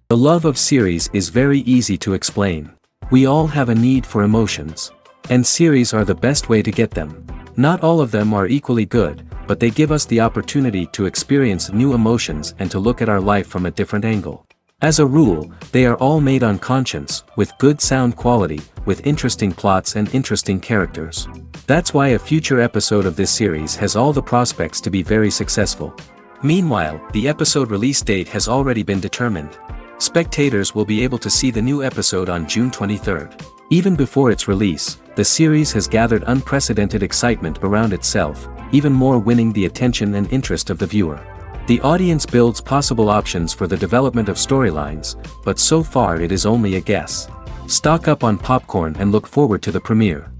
The love of series is very easy to explain. We all have a need for emotions. And series are the best way to get them. Not all of them are equally good, but they give us the opportunity to experience new emotions and to look at our life from a different angle. As a rule, they are all made on conscience, with good sound quality, with interesting plots and interesting characters. That's why a future episode of this series has all the prospects to be very successful. Meanwhile, the episode release date has already been determined. Spectators will be able to see the new episode on June 23rd. Even before its release, the series has gathered unprecedented excitement around itself, even more winning the attention and interest of the viewer. The audience builds possible options for the development of storylines, but so far it is only a guess. Stock up on popcorn and look forward to the premiere.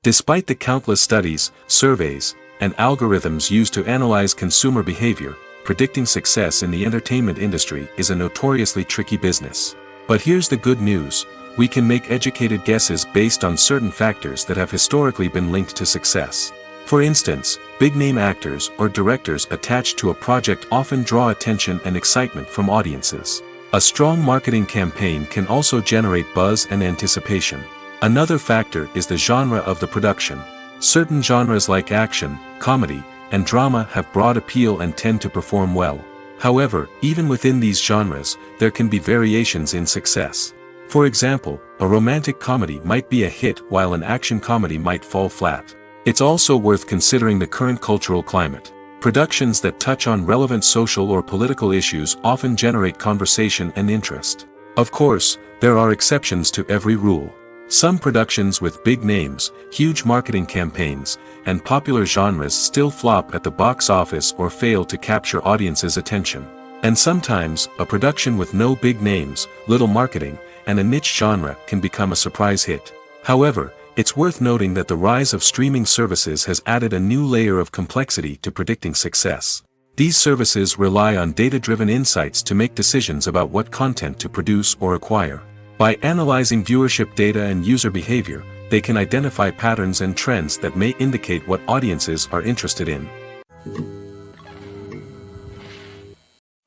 Despite the countless studies, surveys, and algorithms used to analyze consumer behavior, predicting success in the entertainment industry is a notoriously tricky business. But here's the good news: we can make educated guesses based on certain factors that have historically been linked to success. For instance, big-name actors or directors attached to a project often draw attention and excitement from audiences. A strong marketing campaign can also generate buzz and anticipation. Another factor is the genre of the production. Certain genres like action, comedy, and drama have broad appeal and tend to perform well. However, even within these genres, there can be variations in success. For example, a romantic comedy might be a hit while an action comedy might fall flat. It's also worth considering the current cultural climate. Productions that touch on relevant social or political issues often generate conversation and interest. Of course, there are exceptions to every rule. Some productions with big names, huge marketing campaigns, and popular genres still flop at the box office or fail to capture audiences' attention. And sometimes, a production with no big names, little marketing, and a niche genre can become a surprise hit. However, it's worth noting that the rise of streaming services has added a new layer of complexity to predicting success. These services rely on data-driven insights to make decisions about what content to produce or acquire. By analyzing viewership data and user behavior, they can identify patterns and trends that may indicate what audiences are interested in.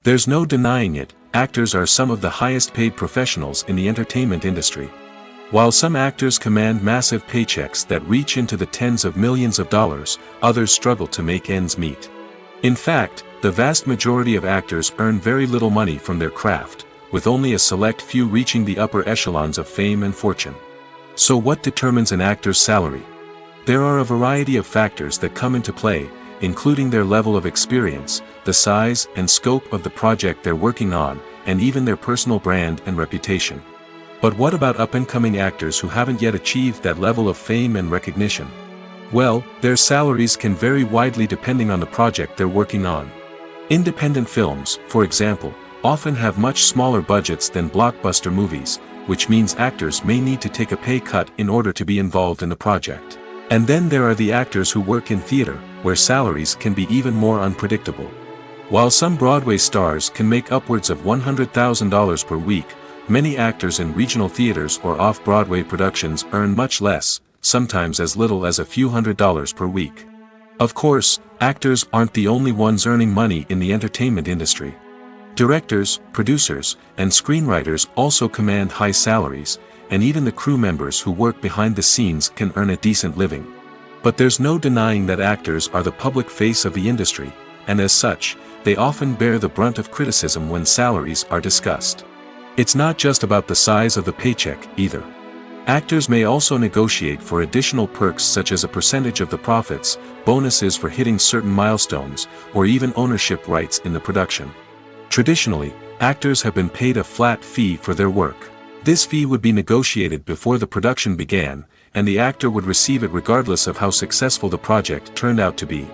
There's no denying it, actors are some of the highest-paid professionals in the entertainment industry. While some actors command massive paychecks that reach into the tens of millions of dollars, others struggle to make ends meet. In fact, the vast majority of actors earn very little money from their craft, with only a select few reaching the upper echelons of fame and fortune. So what determines an actor's salary? There are a variety of factors that come into play, including their level of experience, the size and scope of the project they're working on, and even their personal brand and reputation. But what about up-and-coming actors who haven't yet achieved that level of fame and recognition? Well, their salaries can vary widely depending on the project they're working on. Independent films, for example, often have much smaller budgets than blockbuster movies, which means actors may need to take a pay cut in order to be involved in the project. And then there are the actors who work in theater, where salaries can be even more unpredictable. While some Broadway stars can make upwards of $100,000 per week, many actors in regional theaters or off-Broadway productions earn much less, sometimes as little as a few $100s per week. Of course, actors aren't the only ones earning money in the entertainment industry. Directors, producers, and screenwriters also command high salaries, and even the crew members who work behind the scenes can earn a decent living. But there's no denying that actors are the public face of the industry, and as such, they often bear the brunt of criticism when salaries are discussed. It's not just about the size of the paycheck, either. Actors may also negotiate for additional perks such as a percentage of the profits, bonuses for hitting certain milestones, or even ownership rights in the production. Traditionally, actors have been paid a flat fee for their work. This fee would be negotiated before the production began, and the actor would receive it regardless of how successful the project turned out to be.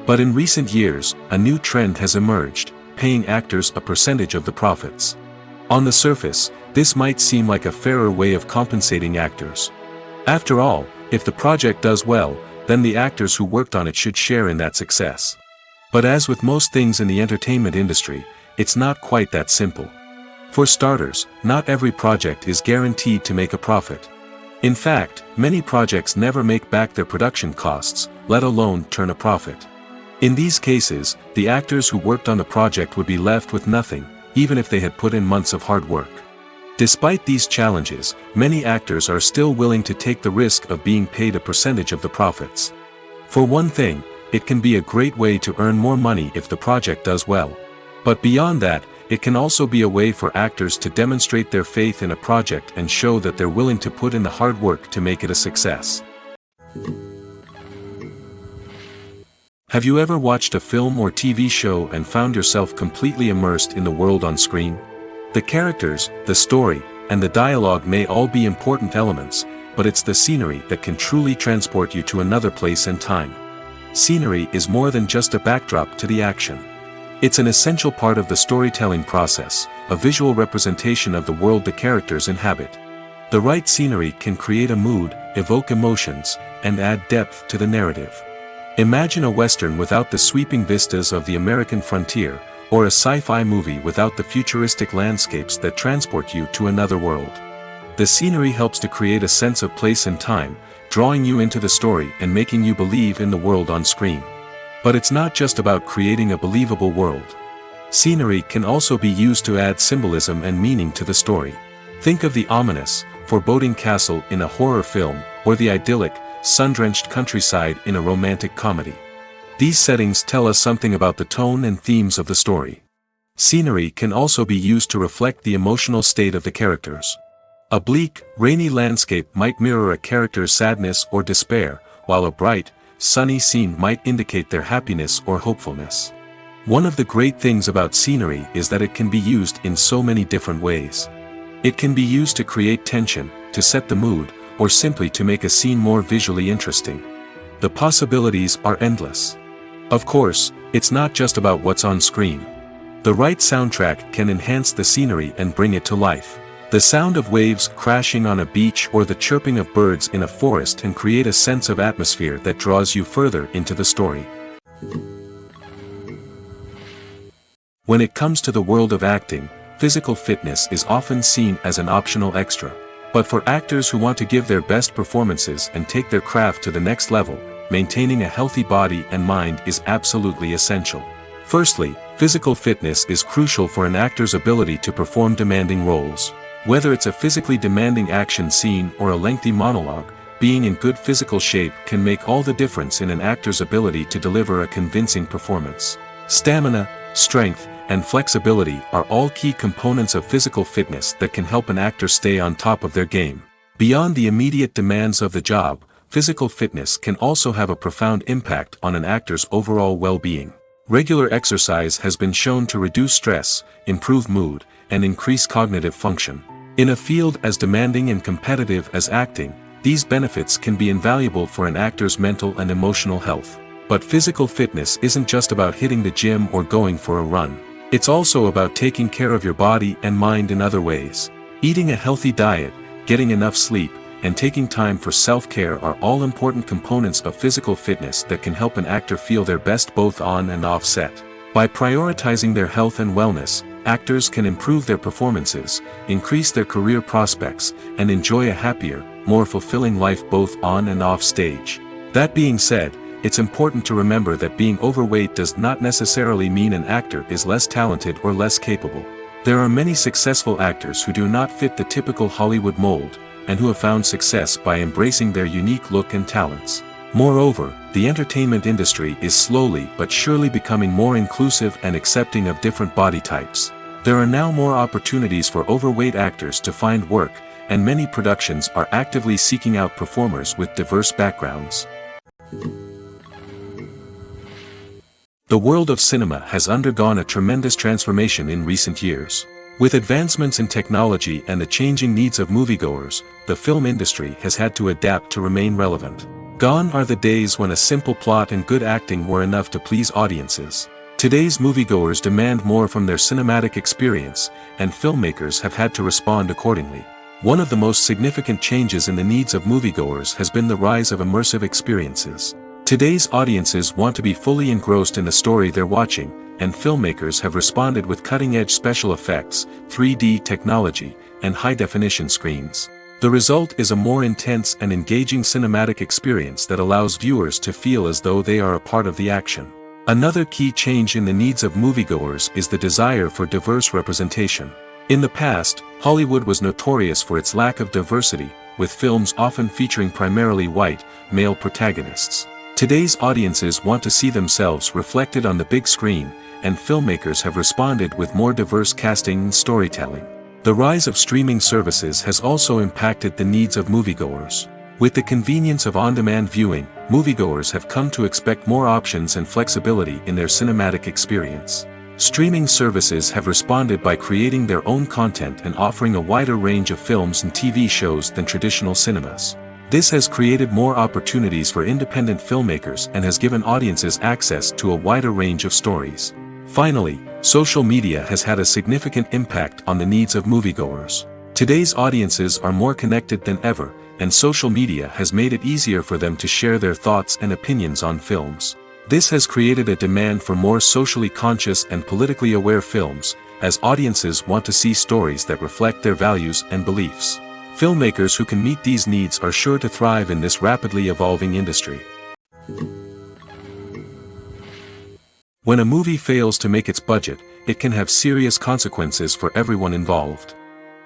But in recent years, a new trend has emerged, paying actors a percentage of the profits. On the surface, this might seem like a fairer way of compensating actors. After all, if the project does well, then the actors who worked on it should share in that success. But as with most things in the entertainment industry, it's not quite that simple. For starters, not every project is guaranteed to make a profit. In fact, many projects never make back their production costs, let alone turn a profit. In these cases, the actors who worked on the project would be left with nothing, even if they had put in months of hard work. Despite these challenges, many actors are still willing to take the risk of being paid a percentage of the profits. For one thing, it can be a great way to earn more money if the project does well. But beyond that, it can also be a way for actors to demonstrate their faith in a project and show that they're willing to put in the hard work to make it a success. Have you ever watched a film or TV show and found yourself completely immersed in the world on screen? The characters, the story, and the dialogue may all be important elements, but it's the scenery that can truly transport you to another place and time. Scenery is more than just a backdrop to the action. It's an essential part of the storytelling process, a visual representation of the world the characters inhabit. The right scenery can create a mood, evoke emotions, and add depth to the narrative. Imagine a Western without the sweeping vistas of the American frontier, or a sci-fi movie without the futuristic landscapes that transport you to another world. The scenery helps to create a sense of place and time, drawing you into the story and making you believe in the world on screen. But it's not just about creating a believable world. Scenery can also be used to add symbolism and meaning to the story. Think of the ominous, foreboding castle in a horror film, or the idyllic, sun-drenched countryside in a romantic comedy. These settings tell us something about the tone and themes of the story. Scenery can also be used to reflect the emotional state of the characters. A bleak, rainy landscape might mirror a character's sadness or despair, while a bright, sunny scene might indicate their happiness or hopefulness. One of the great things about scenery is that it can be used in so many different ways. It can be used to create tension, to set the mood, or simply to make a scene more visually interesting. The possibilities are endless. Of course, it's not just about what's on screen. The right soundtrack can enhance the scenery and bring it to life. The sound of waves crashing on a beach or the chirping of birds in a forest can create a sense of atmosphere that draws you further into the story. When it comes to the world of acting, physical fitness is often seen as an optional extra. But for actors who want to give their best performances and take their craft to the next level, maintaining a healthy body and mind is absolutely essential. Firstly, physical fitness is crucial for an actor's ability to perform demanding roles. Whether it's a physically demanding action scene or a lengthy monologue, being in good physical shape can make all the difference in an actor's ability to deliver a convincing performance. Stamina, strength, and flexibility are all key components of physical fitness that can help an actor stay on top of their game. Beyond the immediate demands of the job, physical fitness can also have a profound impact on an actor's overall well-being. Regular exercise has been shown to reduce stress, improve mood, and increase cognitive function. In a field as demanding and competitive as acting, these benefits can be invaluable for an actor's mental and emotional health. But physical fitness isn't just about hitting the gym or going for a run. It's also about taking care of your body and mind in other ways. Eating a healthy diet, getting enough sleep, and taking time for self-care are all important components of physical fitness that can help an actor feel their best both on and off set. By prioritizing their health and wellness, actors can improve their performances, increase their career prospects, and enjoy a happier, more fulfilling life both on and off stage. That being said, it's important to remember that being overweight does not necessarily mean an actor is less talented or less capable. There are many successful actors who do not fit the typical Hollywood mold, and who have found success by embracing their unique look and talents. Moreover, the entertainment industry is slowly but surely becoming more inclusive and accepting of different body types. There are now more opportunities for overweight actors to find work, and many productions are actively seeking out performers with diverse backgrounds. The world of cinema has undergone a tremendous transformation in recent years. With advancements in technology and the changing needs of moviegoers, the film industry has had to adapt to remain relevant. Gone are the days when a simple plot and good acting were enough to please audiences. Today's moviegoers demand more from their cinematic experience, and filmmakers have had to respond accordingly. One of the most significant changes in the needs of moviegoers has been the rise of immersive experiences. Today's audiences want to be fully engrossed in the story they're watching, and filmmakers have responded with cutting-edge special effects, 3D technology, and high-definition screens. The result is a more intense and engaging cinematic experience that allows viewers to feel as though they are a part of the action. Another key change in the needs of moviegoers is the desire for diverse representation. In the past, Hollywood was notorious for its lack of diversity, with films often featuring primarily white, male protagonists. Today's audiences want to see themselves reflected on the big screen, and filmmakers have responded with more diverse casting and storytelling. The rise of streaming services has also impacted the needs of moviegoers. With the convenience of on-demand viewing, moviegoers have come to expect more options and flexibility in their cinematic experience. Streaming services have responded by creating their own content and offering a wider range of films and TV shows than traditional cinemas. This has created more opportunities for independent filmmakers and has given audiences access to a wider range of stories. Finally, social media has had a significant impact on the needs of moviegoers. Today's audiences are more connected than ever, and social media has made it easier for them to share their thoughts and opinions on films. This has created a demand for more socially conscious and politically aware films, as audiences want to see stories that reflect their values and beliefs. Filmmakers who can meet these needs are sure to thrive in this rapidly evolving industry. When a movie fails to make its budget, it can have serious consequences for everyone involved.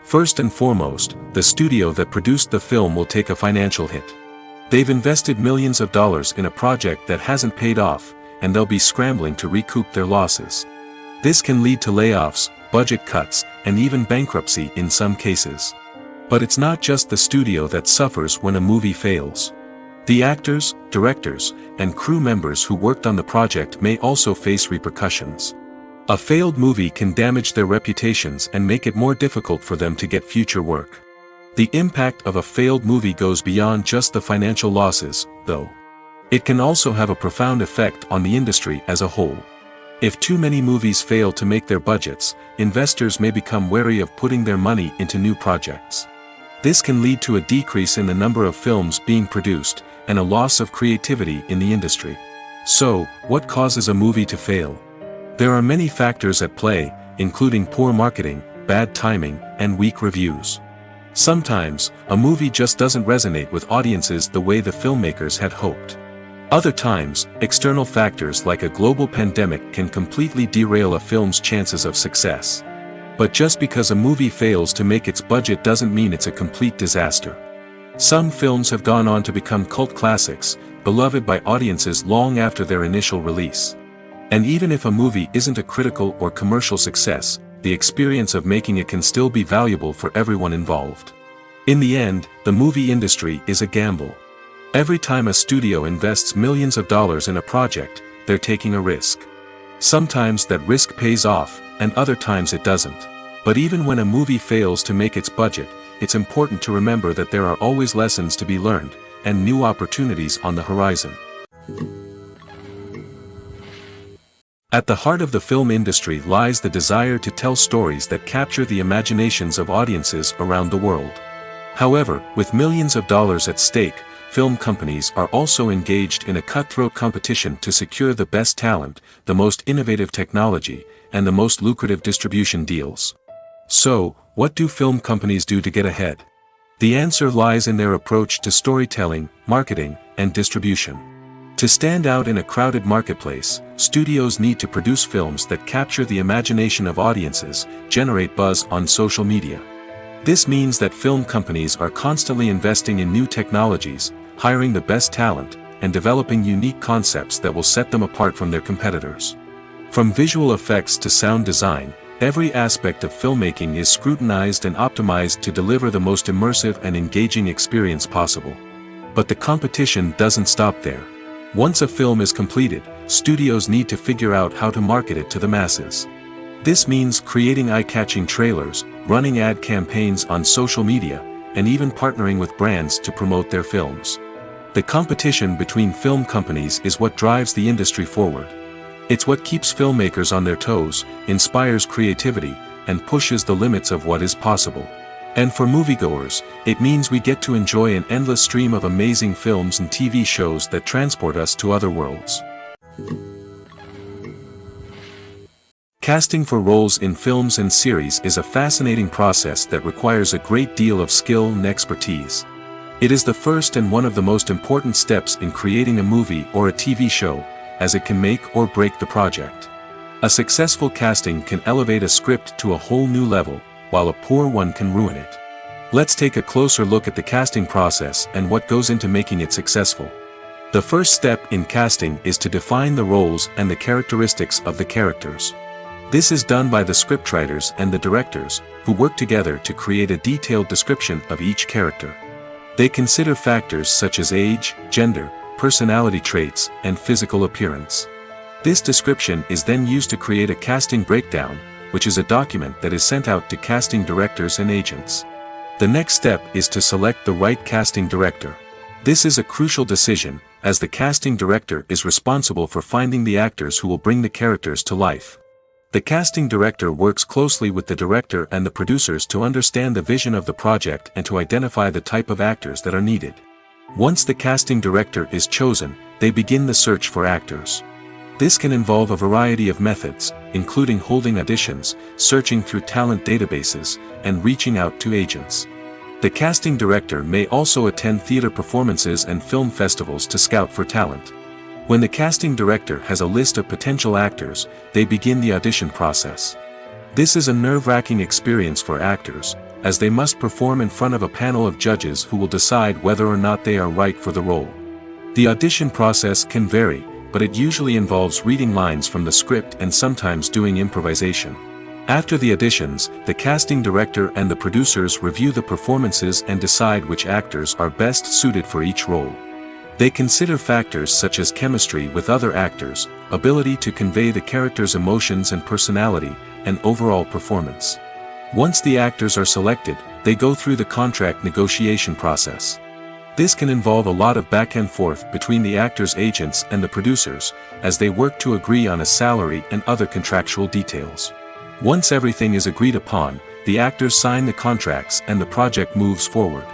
First and foremost, the studio that produced the film will take a financial hit. They've invested millions of dollars in a project that hasn't paid off, and they'll be scrambling to recoup their losses. This can lead to layoffs, budget cuts, and even bankruptcy in some cases. But it's not just the studio that suffers when a movie fails. The actors, directors, and crew members who worked on the project may also face repercussions. A failed movie can damage their reputations and make it more difficult for them to get future work. The impact of a failed movie goes beyond just the financial losses, though. It can also have a profound effect on the industry as a whole. If too many movies fail to make their budgets, investors may become wary of putting their money into new projects. This can lead to a decrease in the number of films being produced, and a loss of creativity in the industry. So, what causes a movie to fail? There are many factors at play, including poor marketing, bad timing, and weak reviews. Sometimes, a movie just doesn't resonate with audiences the way the filmmakers had hoped. Other times, external factors like a global pandemic can completely derail a film's chances of success. But just because a movie fails to make its budget doesn't mean it's a complete disaster. Some films have gone on to become cult classics, beloved by audiences long after their initial release. And even if a movie isn't a critical or commercial success, the experience of making it can still be valuable for everyone involved. In the end, the movie industry is a gamble. Every time a studio invests millions of dollars in a project, they're taking a risk. Sometimes that risk pays off, and other times it doesn't. But even when a movie fails to make its budget, it's important to remember that there are always lessons to be learned, and new opportunities on the horizon. At the heart of the film industry lies the desire to tell stories that capture the imaginations of audiences around the world. However, with millions of dollars at stake, film companies are also engaged in a cutthroat competition to secure the best talent, the most innovative technology, and the most lucrative distribution deals. So, what do film companies do to get ahead? The answer lies in their approach to storytelling, marketing, and distribution. To stand out in a crowded marketplace, studios need to produce films that capture the imagination of audiences, generate buzz on social media. This means that film companies are constantly investing in new technologies, hiring the best talent, and developing unique concepts that will set them apart from their competitors. From visual effects to sound design, every aspect of filmmaking is scrutinized and optimized to deliver the most immersive and engaging experience possible. But the competition doesn't stop there. Once a film is completed, studios need to figure out how to market it to the masses. This means creating eye-catching trailers, running ad campaigns on social media, and even partnering with brands to promote their films. The competition between film companies is what drives the industry forward. It's what keeps filmmakers on their toes, inspires creativity, and pushes the limits of what is possible. And for moviegoers, it means we get to enjoy an endless stream of amazing films and TV shows that transport us to other worlds. Casting for roles in films and series is a fascinating process that requires a great deal of skill and expertise. It is the first and one of the most important steps in creating a movie or a TV show, as it can make or break the project. A successful casting can elevate a script to a whole new level, while a poor one can ruin it. Let's take a closer look at the casting process and what goes into making it successful. The first step in casting is to define the roles and the characteristics of the characters. This is done by the scriptwriters and the directors, who work together to create a detailed description of each character. They consider factors such as age, gender, personality traits, and physical appearance. This description is then used to create a casting breakdown, which is a document that is sent out to casting directors and agents. The next step is to select the right casting director. This is a crucial decision, as the casting director is responsible for finding the actors who will bring the characters to life. The casting director works closely with the director and the producers to understand the vision of the project and to identify the type of actors that are needed. Once the casting director is chosen, they begin the search for actors. This can involve a variety of methods, including holding auditions, searching through talent databases, and reaching out to agents. The casting director may also attend theater performances and film festivals to scout for talent. When the casting director has a list of potential actors, they begin the audition process. This is a nerve-wracking experience for actors, as they must perform in front of a panel of judges who will decide whether or not they are right for the role. The audition process can vary, but it usually involves reading lines from the script and sometimes doing improvisation. After the auditions, the casting director and the producers review the performances and decide which actors are best suited for each role. They consider factors such as chemistry with other actors, ability to convey the character's emotions and personality, and overall performance. Once the actors are selected, they go through the contract negotiation process. This can involve a lot of back and forth between the actors' agents and the producers, as they work to agree on a salary and other contractual details. Once everything is agreed upon, the actors sign the contracts and the project moves forward.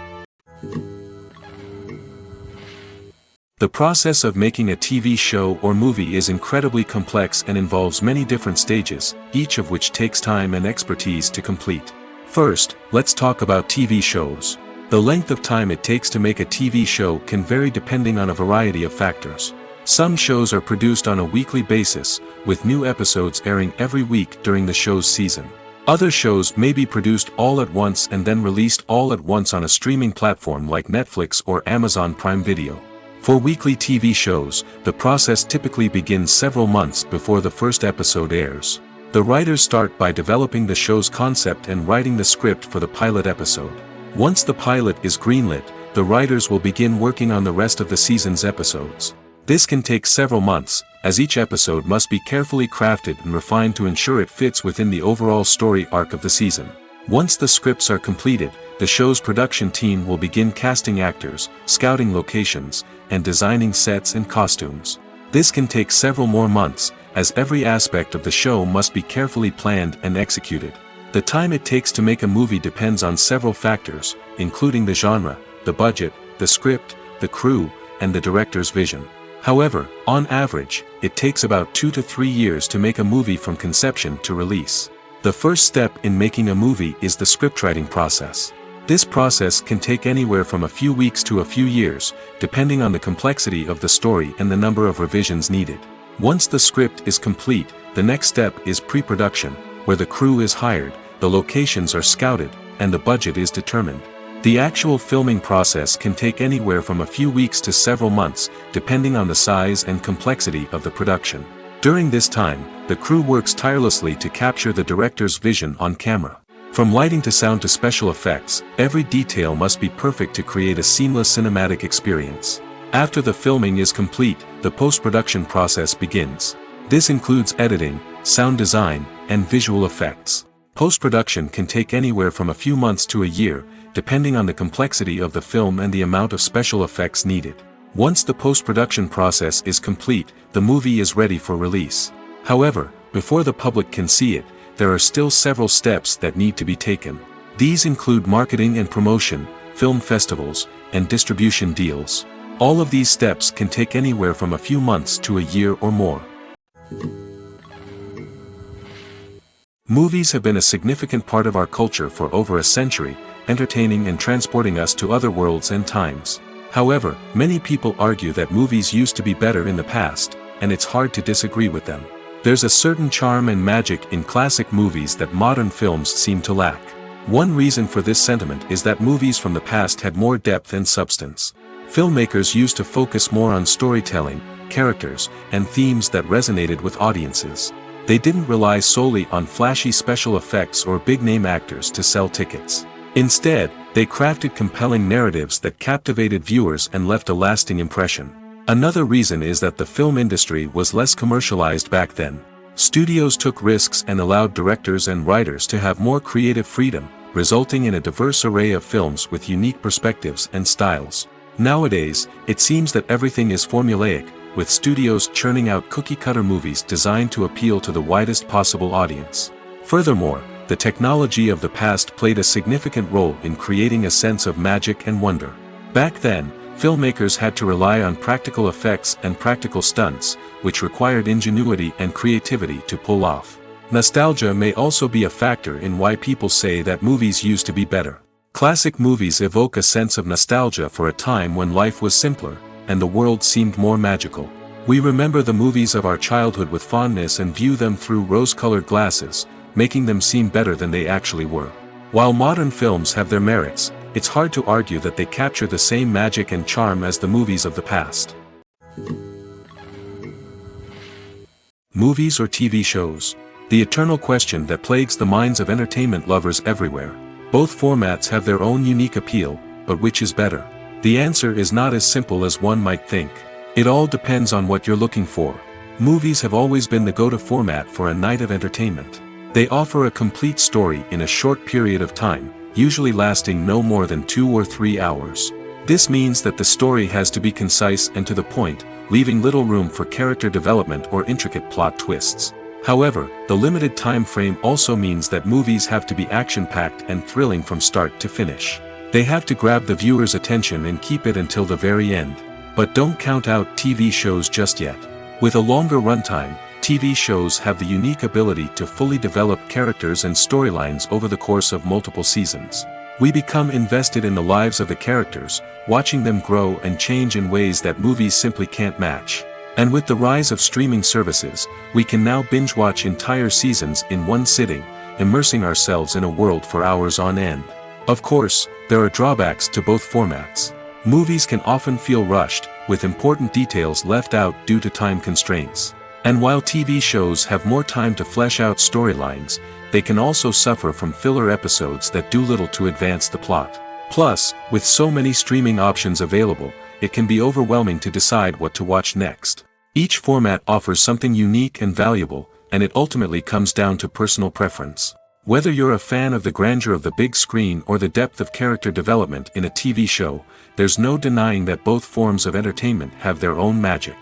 The process of making a TV show or movie is incredibly complex and involves many different stages, each of which takes time and expertise to complete. First, let's talk about TV shows. The length of time it takes to make a TV show can vary depending on a variety of factors. Some shows are produced on a weekly basis, with new episodes airing every week during the show's season. Other shows may be produced all at once and then released all at once on a streaming platform like Netflix or Amazon Prime Video. For weekly TV shows, the process typically begins several months before the first episode airs. The writers start by developing the show's concept and writing the script for the pilot episode. Once the pilot is greenlit, the writers will begin working on the rest of the season's episodes. This can take several months, as each episode must be carefully crafted and refined to ensure it fits within the overall story arc of the season. Once the scripts are completed, the show's production team will begin casting actors, scouting locations, and designing sets and costumes. This can take several more months, as every aspect of the show must be carefully planned and executed. The time it takes to make a movie depends on several factors, including the genre, the budget, the script, the crew, and the director's vision. However, on average, it takes about 2 to 3 years to make a movie from conception to release. The first step in making a movie is the scriptwriting process. This process can take anywhere from a few weeks to a few years, depending on the complexity of the story and the number of revisions needed. Once the script is complete, the next step is pre-production, where the crew is hired, the locations are scouted, and the budget is determined. The actual filming process can take anywhere from a few weeks to several months, depending on the size and complexity of the production. During this time, the crew works tirelessly to capture the director's vision on camera. From lighting to sound to special effects, every detail must be perfect to create a seamless cinematic experience. After the filming is complete, the post-production process begins. This includes editing, sound design, and visual effects. Post-production can take anywhere from a few months to a year, depending on the complexity of the film and the amount of special effects needed. Once the post-production process is complete, the movie is ready for release. However, before the public can see it, there are still several steps that need to be taken. These include marketing and promotion, film festivals, and distribution deals. All of these steps can take anywhere from a few months to a year or more. Movies have been a significant part of our culture for over a century, entertaining and transporting us to other worlds and times. However, many people argue that movies used to be better in the past, and it's hard to disagree with them. There's a certain charm and magic in classic movies that modern films seem to lack. One reason for this sentiment is that movies from the past had more depth and substance. Filmmakers used to focus more on storytelling, characters, and themes that resonated with audiences. They didn't rely solely on flashy special effects or big-name actors to sell tickets. Instead, they crafted compelling narratives that captivated viewers and left a lasting impression. Another reason is that the film industry was less commercialized back then. Studios took risks and allowed directors and writers to have more creative freedom, resulting in a diverse array of films with unique perspectives and styles. Nowadays, it seems that everything is formulaic, with studios churning out cookie-cutter movies designed to appeal to the widest possible audience. Furthermore, the technology of the past played a significant role in creating a sense of magic and wonder. Back then, filmmakers had to rely on practical effects and practical stunts, which required ingenuity and creativity to pull off. Nostalgia may also be a factor in why people say that movies used to be better. Classic movies evoke a sense of nostalgia for a time when life was simpler, and the world seemed more magical. We remember the movies of our childhood with fondness and view them through rose-colored glasses, making them seem better than they actually were. While modern films have their merits, it's hard to argue that they capture the same magic and charm as the movies of the past. Movies or TV shows? The eternal question that plagues the minds of entertainment lovers everywhere. Both formats have their own unique appeal, but which is better? The answer is not as simple as one might think. It all depends on what you're looking for. Movies have always been the go-to format for a night of entertainment. They offer a complete story in a short period of time, usually lasting no more than 2 or 3 hours. This means that the story has to be concise and to the point, leaving little room for character development or intricate plot twists. However, the limited time frame also means that movies have to be action-packed and thrilling from start to finish. They have to grab the viewer's attention and keep it until the very end. But don't count out TV shows just yet. With a longer runtime, TV shows have the unique ability to fully develop characters and storylines over the course of multiple seasons. We become invested in the lives of the characters, watching them grow and change in ways that movies simply can't match. And with the rise of streaming services, we can now binge-watch entire seasons in one sitting, immersing ourselves in a world for hours on end. Of course, there are drawbacks to both formats. Movies can often feel rushed, with important details left out due to time constraints. And while TV shows have more time to flesh out storylines, they can also suffer from filler episodes that do little to advance the plot. Plus, with so many streaming options available, it can be overwhelming to decide what to watch next. Each format offers something unique and valuable, and it ultimately comes down to personal preference. Whether you're a fan of the grandeur of the big screen or the depth of character development in a TV show, there's no denying that both forms of entertainment have their own magic.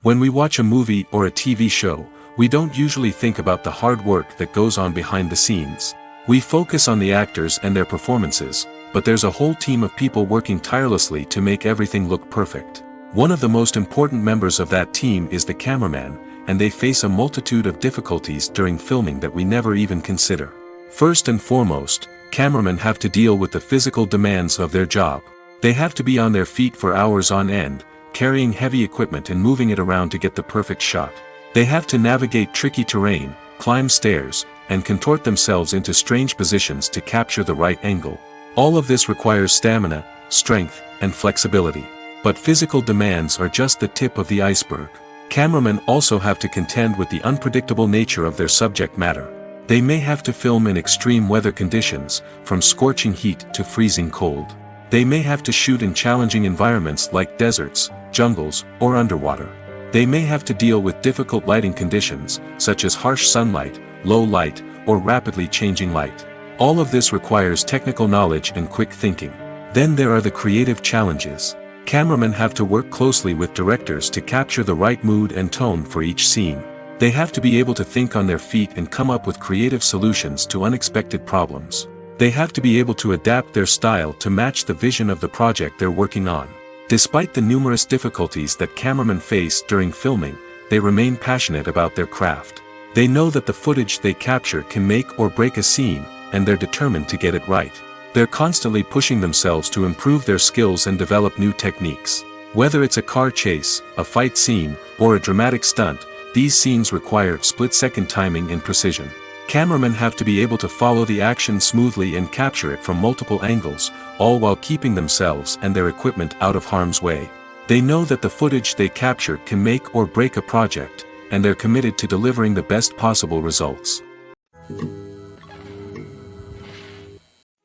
When we watch a movie or a TV show, we don't usually think about the hard work that goes on behind the scenes. We focus on the actors and their performances, but there's a whole team of people working tirelessly to make everything look perfect. One of the most important members of that team is the cameraman, and they face a multitude of difficulties during filming that we never even consider. First and foremost, cameramen have to deal with the physical demands of their job. They have to be on their feet for hours on end, carrying heavy equipment and moving it around to get the perfect shot. They have to navigate tricky terrain, climb stairs, and contort themselves into strange positions to capture the right angle. All of this requires stamina, strength, and flexibility. But physical demands are just the tip of the iceberg. Cameramen also have to contend with the unpredictable nature of their subject matter. They may have to film in extreme weather conditions, from scorching heat to freezing cold. They may have to shoot in challenging environments like deserts, jungles, or underwater. They may have to deal with difficult lighting conditions, such as harsh sunlight, low light, or rapidly changing light. All of this requires technical knowledge and quick thinking. Then there are the creative challenges. Cameramen have to work closely with directors to capture the right mood and tone for each scene. They have to be able to think on their feet and come up with creative solutions to unexpected problems. They have to be able to adapt their style to match the vision of the project they're working on. Despite the numerous difficulties that cameramen face during filming, they remain passionate about their craft. They know that the footage they capture can make or break a scene, and they're determined to get it right. They're constantly pushing themselves to improve their skills and develop new techniques. Whether it's a car chase, a fight scene, or a dramatic stunt, these scenes require split-second timing and precision. Cameramen have to be able to follow the action smoothly and capture it from multiple angles, all while keeping themselves and their equipment out of harm's way. They know that the footage they capture can make or break a project, and they're committed to delivering the best possible results.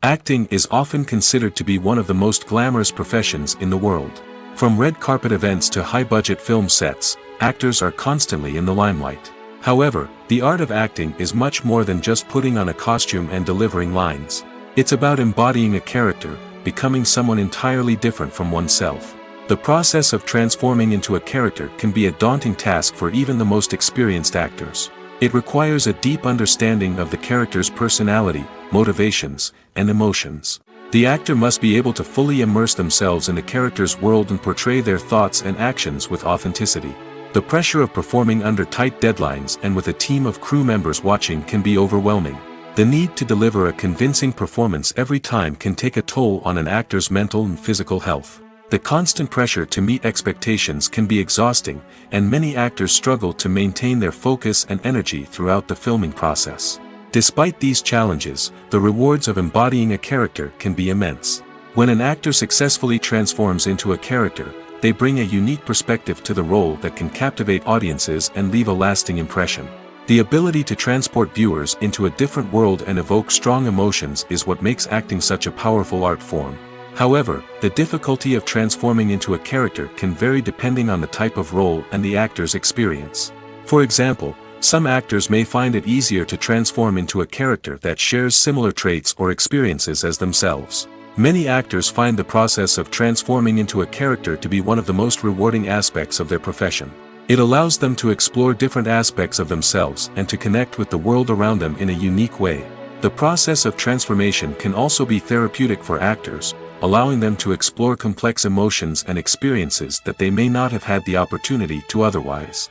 Acting is often considered to be one of the most glamorous professions in the world. From red carpet events to high-budget film sets, actors are constantly in the limelight. However, the art of acting is much more than just putting on a costume and delivering lines. It's about embodying a character, becoming someone entirely different from oneself. The process of transforming into a character can be a daunting task for even the most experienced actors. It requires a deep understanding of the character's personality, motivations, and emotions. The actor must be able to fully immerse themselves in the character's world and portray their thoughts and actions with authenticity. The pressure of performing under tight deadlines and with a team of crew members watching can be overwhelming. The need to deliver a convincing performance every time can take a toll on an actor's mental and physical health. The constant pressure to meet expectations can be exhausting, and many actors struggle to maintain their focus and energy throughout the filming process. Despite these challenges, the rewards of embodying a character can be immense. When an actor successfully transforms into a character, they bring a unique perspective to the role that can captivate audiences and leave a lasting impression. The ability to transport viewers into a different world and evoke strong emotions is what makes acting such a powerful art form. However, the difficulty of transforming into a character can vary depending on the type of role and the actor's experience. For example, some actors may find it easier to transform into a character that shares similar traits or experiences as themselves. Many actors find the process of transforming into a character to be one of the most rewarding aspects of their profession. It allows them to explore different aspects of themselves and to connect with the world around them in a unique way. The process of transformation can also be therapeutic for actors, allowing them to explore complex emotions and experiences that they may not have had the opportunity to otherwise.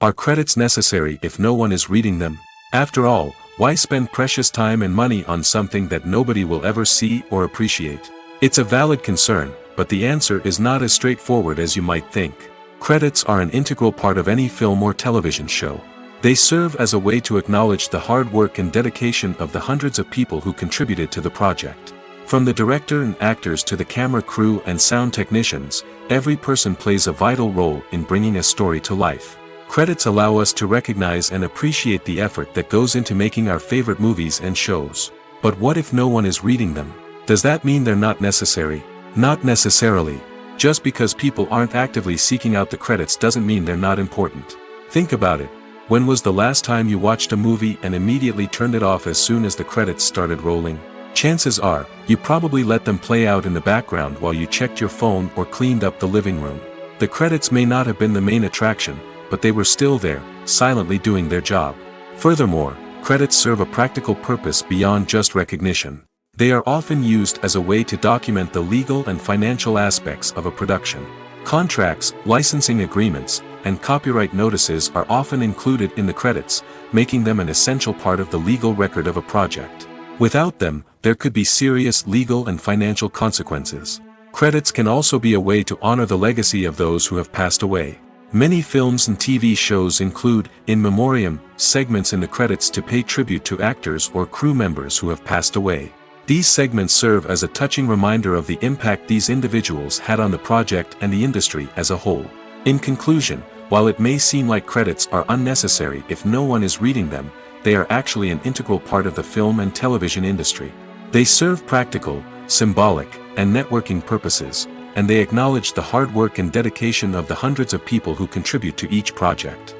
Are credits necessary if no one is reading them? After all, why spend precious time and money on something that nobody will ever see or appreciate? It's a valid concern, but the answer is not as straightforward as you might think. Credits are an integral part of any film or television show. They serve as a way to acknowledge the hard work and dedication of the hundreds of people who contributed to the project. From the director and actors to the camera crew and sound technicians, every person plays a vital role in bringing a story to life. Credits allow us to recognize and appreciate the effort that goes into making our favorite movies and shows. But what if no one is reading them? Does that mean they're not necessary? Not necessarily. Just because people aren't actively seeking out the credits doesn't mean they're not important. Think about it. When was the last time you watched a movie and immediately turned it off as soon as the credits started rolling? Chances are, you probably let them play out in the background while you checked your phone or cleaned up the living room. The credits may not have been the main attraction, but they were still there, silently doing their job. Furthermore, credits serve a practical purpose beyond just recognition. They are often used as a way to document the legal and financial aspects of a production. Contracts, licensing agreements, and copyright notices are often included in the credits, making them an essential part of the legal record of a project. Without them, there could be serious legal and financial consequences. Credits can also be a way to honor the legacy of those who have passed away. Many films and TV shows include, in memoriam, segments in the credits to pay tribute to actors or crew members who have passed away. These segments serve as a touching reminder of the impact these individuals had on the project and the industry as a whole. In conclusion, while it may seem like credits are unnecessary if no one is reading them, they are actually an integral part of the film and television industry. They serve practical, symbolic, and networking purposes, and they acknowledge the hard work and dedication of the hundreds of people who contribute to each project.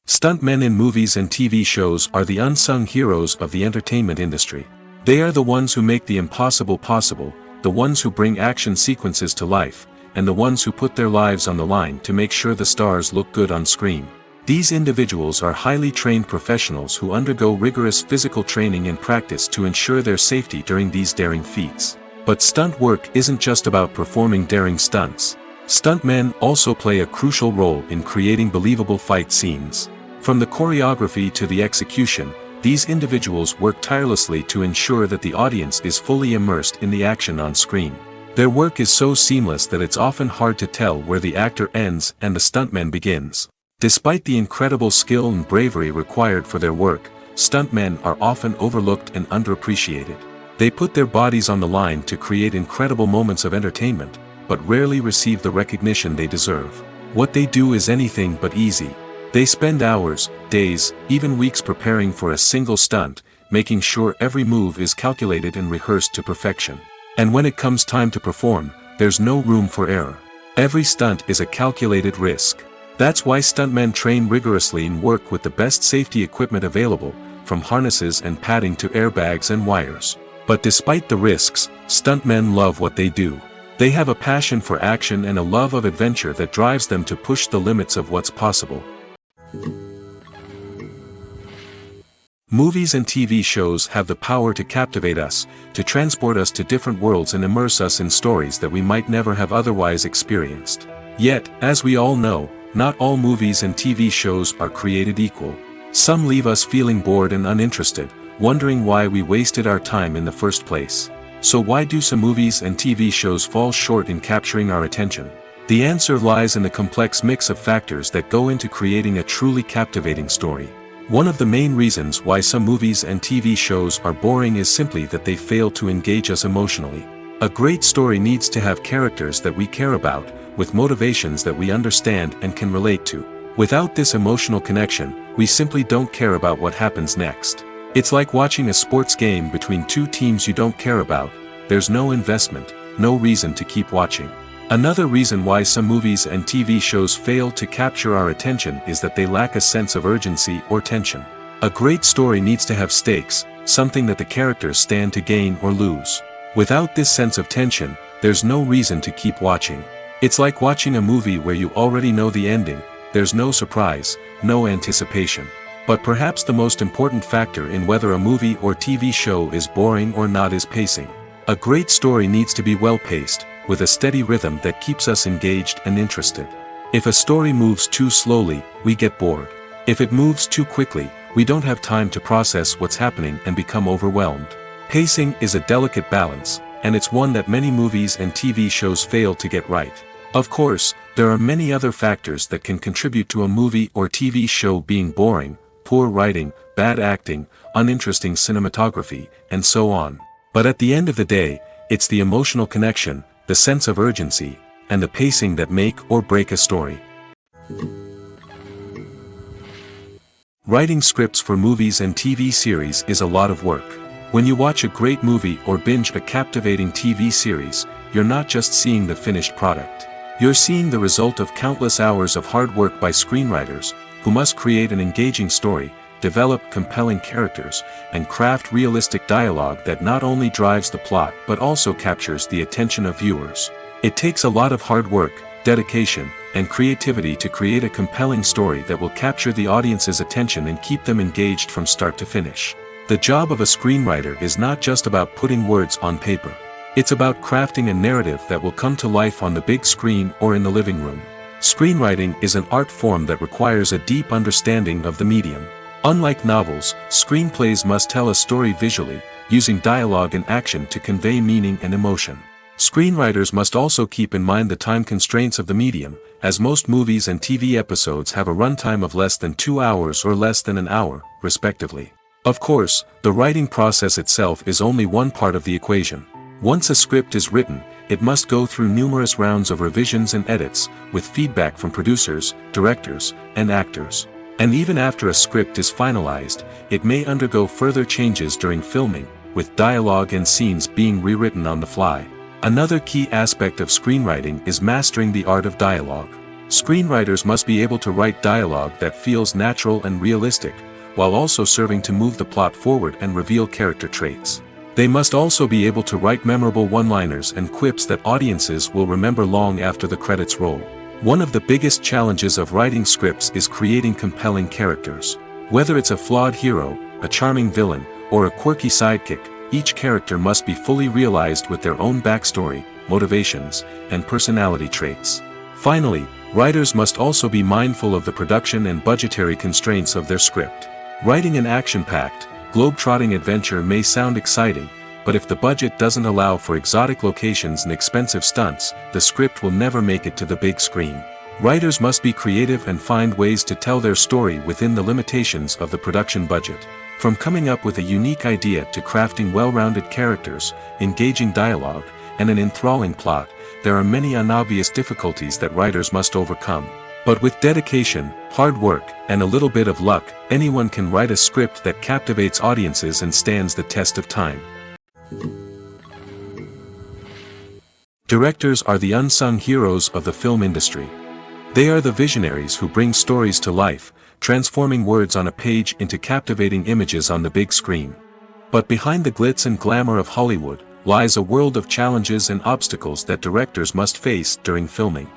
Stuntmen in movies and TV shows are the unsung heroes of the entertainment industry. They are the ones who make the impossible possible, the ones who bring action sequences to life, and the ones who put their lives on the line to make sure the stars look good on screen. These individuals are highly trained professionals who undergo rigorous physical training and practice to ensure their safety during these daring feats. But stunt work isn't just about performing daring stunts. Stuntmen also play a crucial role in creating believable fight scenes. From the choreography to the execution, These individuals work tirelessly to ensure that the audience is fully immersed in the action on screen. Their work is so seamless that it's often hard to tell where the actor ends and the stuntman begins. Despite the incredible skill and bravery required for their work, stuntmen are often overlooked and underappreciated. They put their bodies on the line to create incredible moments of entertainment, but rarely receive the recognition they deserve. What they do is anything but easy. They spend hours, days, even weeks preparing for a single stunt, making sure every move is calculated and rehearsed to perfection. And when it comes time to perform, there's no room for error. Every stunt is a calculated risk. That's why stuntmen train rigorously and work with the best safety equipment available, from harnesses and padding to airbags and wires. But despite the risks, stuntmen love what they do. They have a passion for action and a love of adventure that drives them to push the limits of what's possible. Movies and TV shows have the power to captivate us, to transport us to different worlds and immerse us in stories that we might never have otherwise experienced. Yet, as we all know, not all movies and TV shows are created equal. Some leave us feeling bored and uninterested, wondering why we wasted our time in the first place. So why do some movies and TV shows fall short in capturing our attention? The answer lies in the complex mix of factors that go into creating a truly captivating story. One of the main reasons why some movies and TV shows are boring is simply that they fail to engage us emotionally. A great story needs to have characters that we care about, with motivations that we understand and can relate to. Without this emotional connection, we simply don't care about what happens next. It's like watching a sports game between two teams you don't care about. There's no investment, no reason to keep watching. Another reason why some movies and TV shows fail to capture our attention is that they lack a sense of urgency or tension. A great story needs to have stakes, something that the characters stand to gain or lose. Without this sense of tension, there's no reason to keep watching. It's like watching a movie where you already know the ending. There's no surprise, no anticipation. But perhaps the most important factor in whether a movie or TV show is boring or not is pacing. A great story needs to be well-paced, with a steady rhythm that keeps us engaged and interested. If a story moves too slowly, we get bored. If it moves too quickly, we don't have time to process what's happening and become overwhelmed. Pacing is a delicate balance, and it's one that many movies and TV shows fail to get right. Of course, there are many other factors that can contribute to a movie or TV show being boring: poor writing, bad acting, uninteresting cinematography, and so on. But at the end of the day, it's the emotional connection, the sense of urgency, and the pacing that make or break a story. Writing scripts for movies and TV series is a lot of work. When you watch a great movie or binge a captivating TV series, you're not just seeing the finished product. You're seeing the result of countless hours of hard work by screenwriters, who must create an engaging story, develop compelling characters, and craft realistic dialogue that not only drives the plot but also captures the attention of viewers. It takes a lot of hard work, dedication, and creativity to create a compelling story that will capture the audience's attention and keep them engaged from start to finish. The job of a screenwriter is not just about putting words on paper. It's about crafting a narrative that will come to life on the big screen or in the living room. Screenwriting is an art form that requires a deep understanding of the medium. Unlike novels, screenplays must tell a story visually, using dialogue and action to convey meaning and emotion. Screenwriters must also keep in mind the time constraints of the medium, as most movies and TV episodes have a runtime of less than 2 hours or less than an hour, respectively. Of course, the writing process itself is only one part of the equation. Once a script is written, it must go through numerous rounds of revisions and edits, with feedback from producers, directors, and actors. And even after a script is finalized, it may undergo further changes during filming, with dialogue and scenes being rewritten on the fly. Another key aspect of screenwriting is mastering the art of dialogue. Screenwriters must be able to write dialogue that feels natural and realistic, while also serving to move the plot forward and reveal character traits. They must also be able to write memorable one-liners and quips that audiences will remember long after the credits roll. One of the biggest challenges of writing scripts is creating compelling characters. Whether it's a flawed hero, a charming villain, or a quirky sidekick, each character must be fully realized with their own backstory, motivations, and personality traits. Finally, writers must also be mindful of the production and budgetary constraints of their script. Writing an action-packed, globe-trotting adventure may sound exciting, but if the budget doesn't allow for exotic locations and expensive stunts, the script will never make it to the big screen. Writers must be creative and find ways to tell their story within the limitations of the production budget. From coming up with a unique idea to crafting well-rounded characters, engaging dialogue, and an enthralling plot, there are many unobvious difficulties that writers must overcome. But with dedication, hard work, and a little bit of luck, anyone can write a script that captivates audiences and stands the test of time. Directors are the unsung heroes of the film industry. They are the visionaries who bring stories to life, transforming words on a page into captivating images on the big screen. But behind the glitz and glamour of Hollywood, lies a world of challenges and obstacles that directors must face during filming.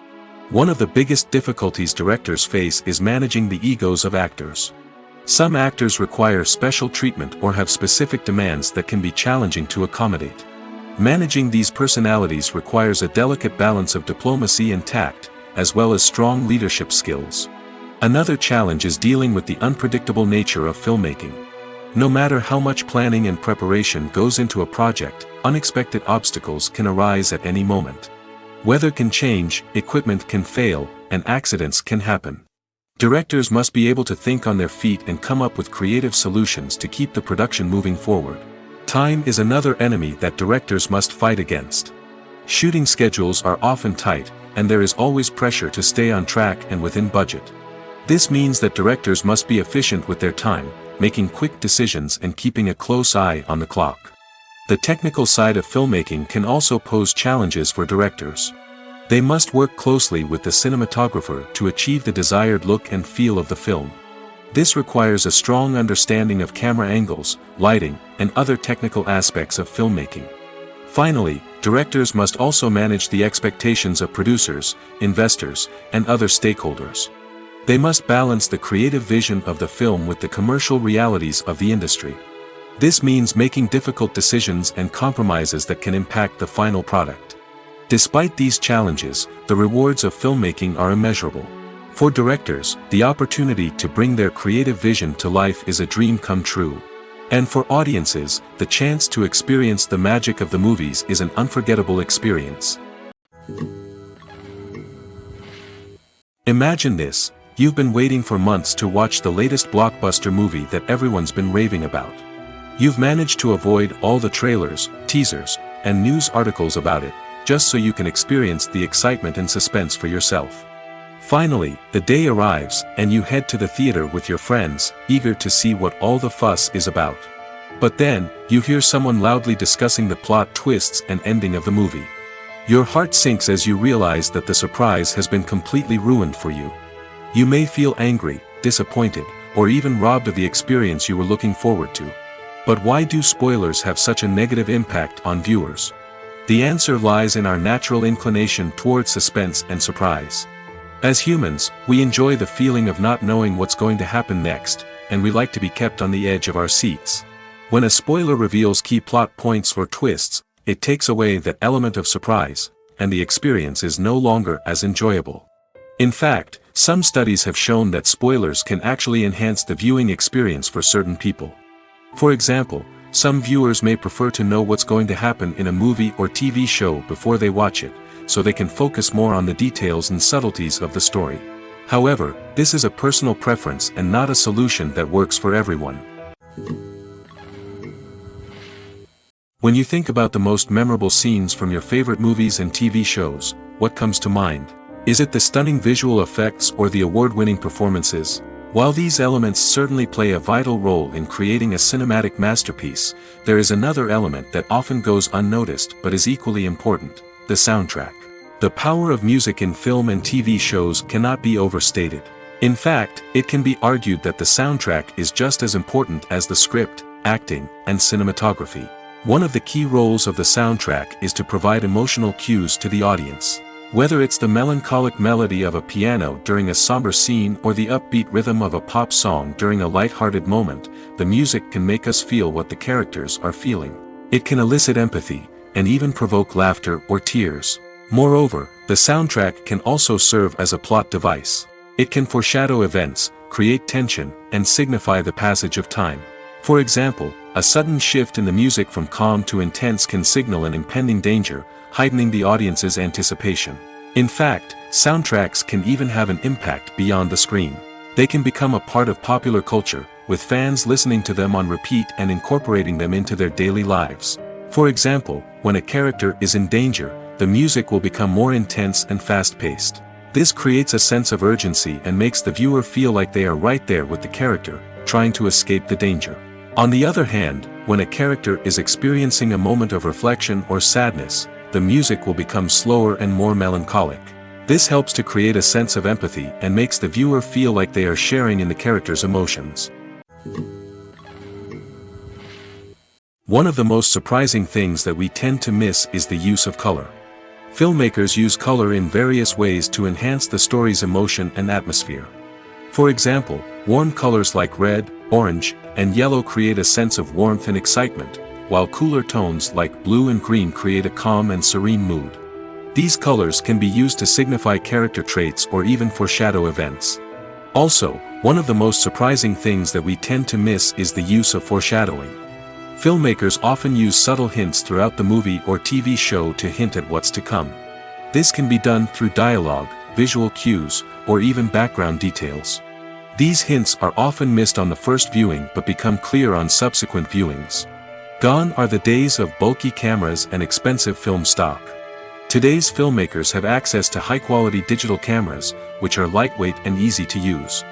One of the biggest difficulties directors face is managing the egos of actors. Some actors require special treatment or have specific demands that can be challenging to accommodate. Managing these personalities requires a delicate balance of diplomacy and tact, as well as strong leadership skills. Another challenge is dealing with the unpredictable nature of filmmaking. No matter how much planning and preparation goes into a project, unexpected obstacles can arise at any moment. Weather can change, equipment can fail, and accidents can happen. Directors must be able to think on their feet and come up with creative solutions to keep the production moving forward. Time is another enemy that directors must fight against. Shooting schedules are often tight, and there is always pressure to stay on track and within budget. This means that directors must be efficient with their time, making quick decisions and keeping a close eye on the clock. The technical side of filmmaking can also pose challenges for directors. They must work closely with the cinematographer to achieve the desired look and feel of the film. This requires a strong understanding of camera angles, lighting, and other technical aspects of filmmaking. Finally, directors must also manage the expectations of producers, investors, and other stakeholders. They must balance the creative vision of the film with the commercial realities of the industry. This means making difficult decisions and compromises that can impact the final product. Despite these challenges, the rewards of filmmaking are immeasurable. For directors, the opportunity to bring their creative vision to life is a dream come true. And for audiences, the chance to experience the magic of the movies is an unforgettable experience. Imagine this: you've been waiting for months to watch the latest blockbuster movie that everyone's been raving about. You've managed to avoid all the trailers, teasers, and news articles about it, just so you can experience the excitement and suspense for yourself. Finally, the day arrives, and you head to the theater with your friends, eager to see what all the fuss is about. But then, you hear someone loudly discussing the plot twists and ending of the movie. Your heart sinks as you realize that the surprise has been completely ruined for you. You may feel angry, disappointed, or even robbed of the experience you were looking forward to. But why do spoilers have such a negative impact on viewers? The answer lies in our natural inclination toward suspense and surprise. As humans, we enjoy the feeling of not knowing what's going to happen next, and we like to be kept on the edge of our seats. When a spoiler reveals key plot points or twists, it takes away that element of surprise, and the experience is no longer as enjoyable. In fact, some studies have shown that spoilers can actually enhance the viewing experience for certain people. For example, some viewers may prefer to know what's going to happen in a movie or TV show before they watch it, so they can focus more on the details and subtleties of the story. However, this is a personal preference and not a solution that works for everyone. When you think about the most memorable scenes from your favorite movies and TV shows, what comes to mind? Is it the stunning visual effects or the award-winning performances? While these elements certainly play a vital role in creating a cinematic masterpiece, there is another element that often goes unnoticed but is equally important: the soundtrack. The power of music in film and TV shows cannot be overstated. In fact, it can be argued that the soundtrack is just as important as the script, acting, and cinematography. One of the key roles of the soundtrack is to provide emotional cues to the audience. Whether it's the melancholic melody of a piano during a somber scene or the upbeat rhythm of a pop song during a light-hearted moment, the music can make us feel what the characters are feeling. It can elicit empathy, and even provoke laughter or tears. Moreover, the soundtrack can also serve as a plot device. It can foreshadow events, create tension, and signify the passage of time. For example, a sudden shift in the music from calm to intense can signal an impending danger, heightening the audience's anticipation. In fact, soundtracks can even have an impact beyond the screen. They can become a part of popular culture, with fans listening to them on repeat and incorporating them into their daily lives. For example, when a character is in danger, the music will become more intense and fast-paced. This creates a sense of urgency and makes the viewer feel like they are right there with the character, trying to escape the danger. On the other hand, when a character is experiencing a moment of reflection or sadness, the music will become slower and more melancholic. This helps to create a sense of empathy and makes the viewer feel like they are sharing in the character's emotions. One of the most surprising things that we tend to miss is the use of color. Filmmakers use color in various ways to enhance the story's emotion and atmosphere. For example, warm colors like red, orange, and yellow create a sense of warmth and excitement, while cooler tones like blue and green create a calm and serene mood. These colors can be used to signify character traits or even foreshadow events. Also, one of the most surprising things that we tend to miss is the use of foreshadowing. Filmmakers often use subtle hints throughout the movie or TV show to hint at what's to come. This can be done through dialogue, visual cues, or even background details. These hints are often missed on the first viewing but become clear on subsequent viewings. Gone are the days of bulky cameras and expensive film stock. Today's filmmakers have access to high-quality digital cameras, which are lightweight and easy to use.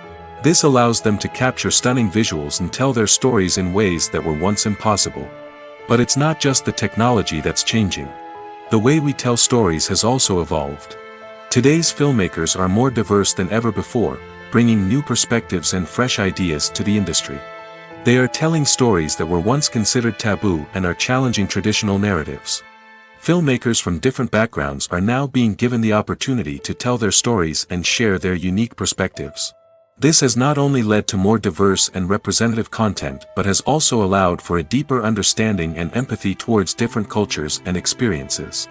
This allows them to capture stunning visuals and tell their stories in ways that were once impossible. But it's not just the technology that's changing. The way we tell stories has also evolved. Today's filmmakers are more diverse than ever before, bringing new perspectives and fresh ideas to the industry. They are telling stories that were once considered taboo and are challenging traditional narratives. Filmmakers from different backgrounds are now being given the opportunity to tell their stories and share their unique perspectives. This has not only led to more diverse and representative content but has also allowed for a deeper understanding and empathy towards different cultures and experiences.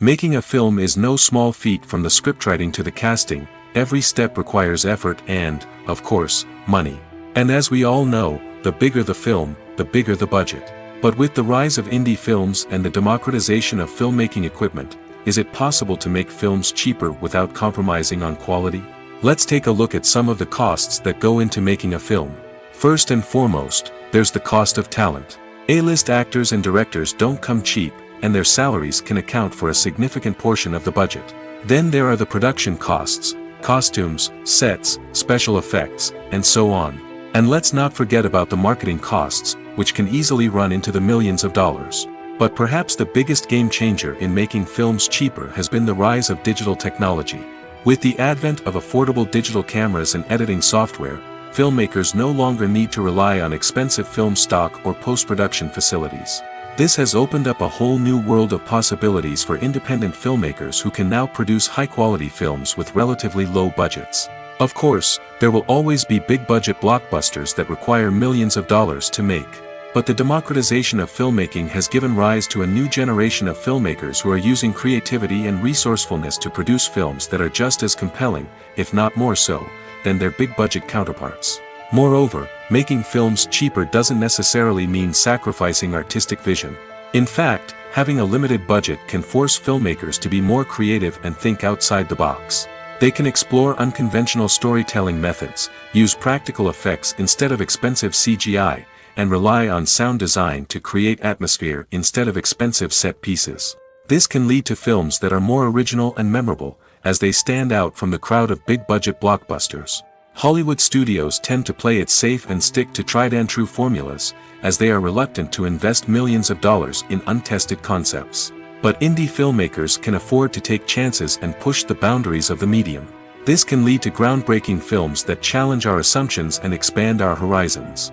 Making a film is no small feat. From the scriptwriting to the casting, every step requires effort and, of course, money. And as we all know, the bigger the film, the bigger the budget. But with the rise of indie films and the democratization of filmmaking equipment, is it possible to make films cheaper without compromising on quality? Let's take a look at some of the costs that go into making a film. First and foremost, there's the cost of talent. A-list actors and directors don't come cheap, and their salaries can account for a significant portion of the budget. Then there are the production costs, costumes, sets, special effects, and so on. And let's not forget about the marketing costs, which can easily run into the millions of dollars. But perhaps the biggest game changer in making films cheaper has been the rise of digital technology. With the advent of affordable digital cameras and editing software, filmmakers no longer need to rely on expensive film stock or post-production facilities. This has opened up a whole new world of possibilities for independent filmmakers who can now produce high-quality films with relatively low budgets. Of course, there will always be big-budget blockbusters that require millions of dollars to make. But the democratization of filmmaking has given rise to a new generation of filmmakers who are using creativity and resourcefulness to produce films that are just as compelling, if not more so, than their big-budget counterparts. Moreover, making films cheaper doesn't necessarily mean sacrificing artistic vision. In fact, having a limited budget can force filmmakers to be more creative and think outside the box. They can explore unconventional storytelling methods, use practical effects instead of expensive CGI, and rely on sound design to create atmosphere instead of expensive set pieces. This can lead to films that are more original and memorable, as they stand out from the crowd of big-budget blockbusters. Hollywood studios tend to play it safe and stick to tried-and-true formulas, as they are reluctant to invest millions of dollars in untested concepts. But indie filmmakers can afford to take chances and push the boundaries of the medium. This can lead to groundbreaking films that challenge our assumptions and expand our horizons.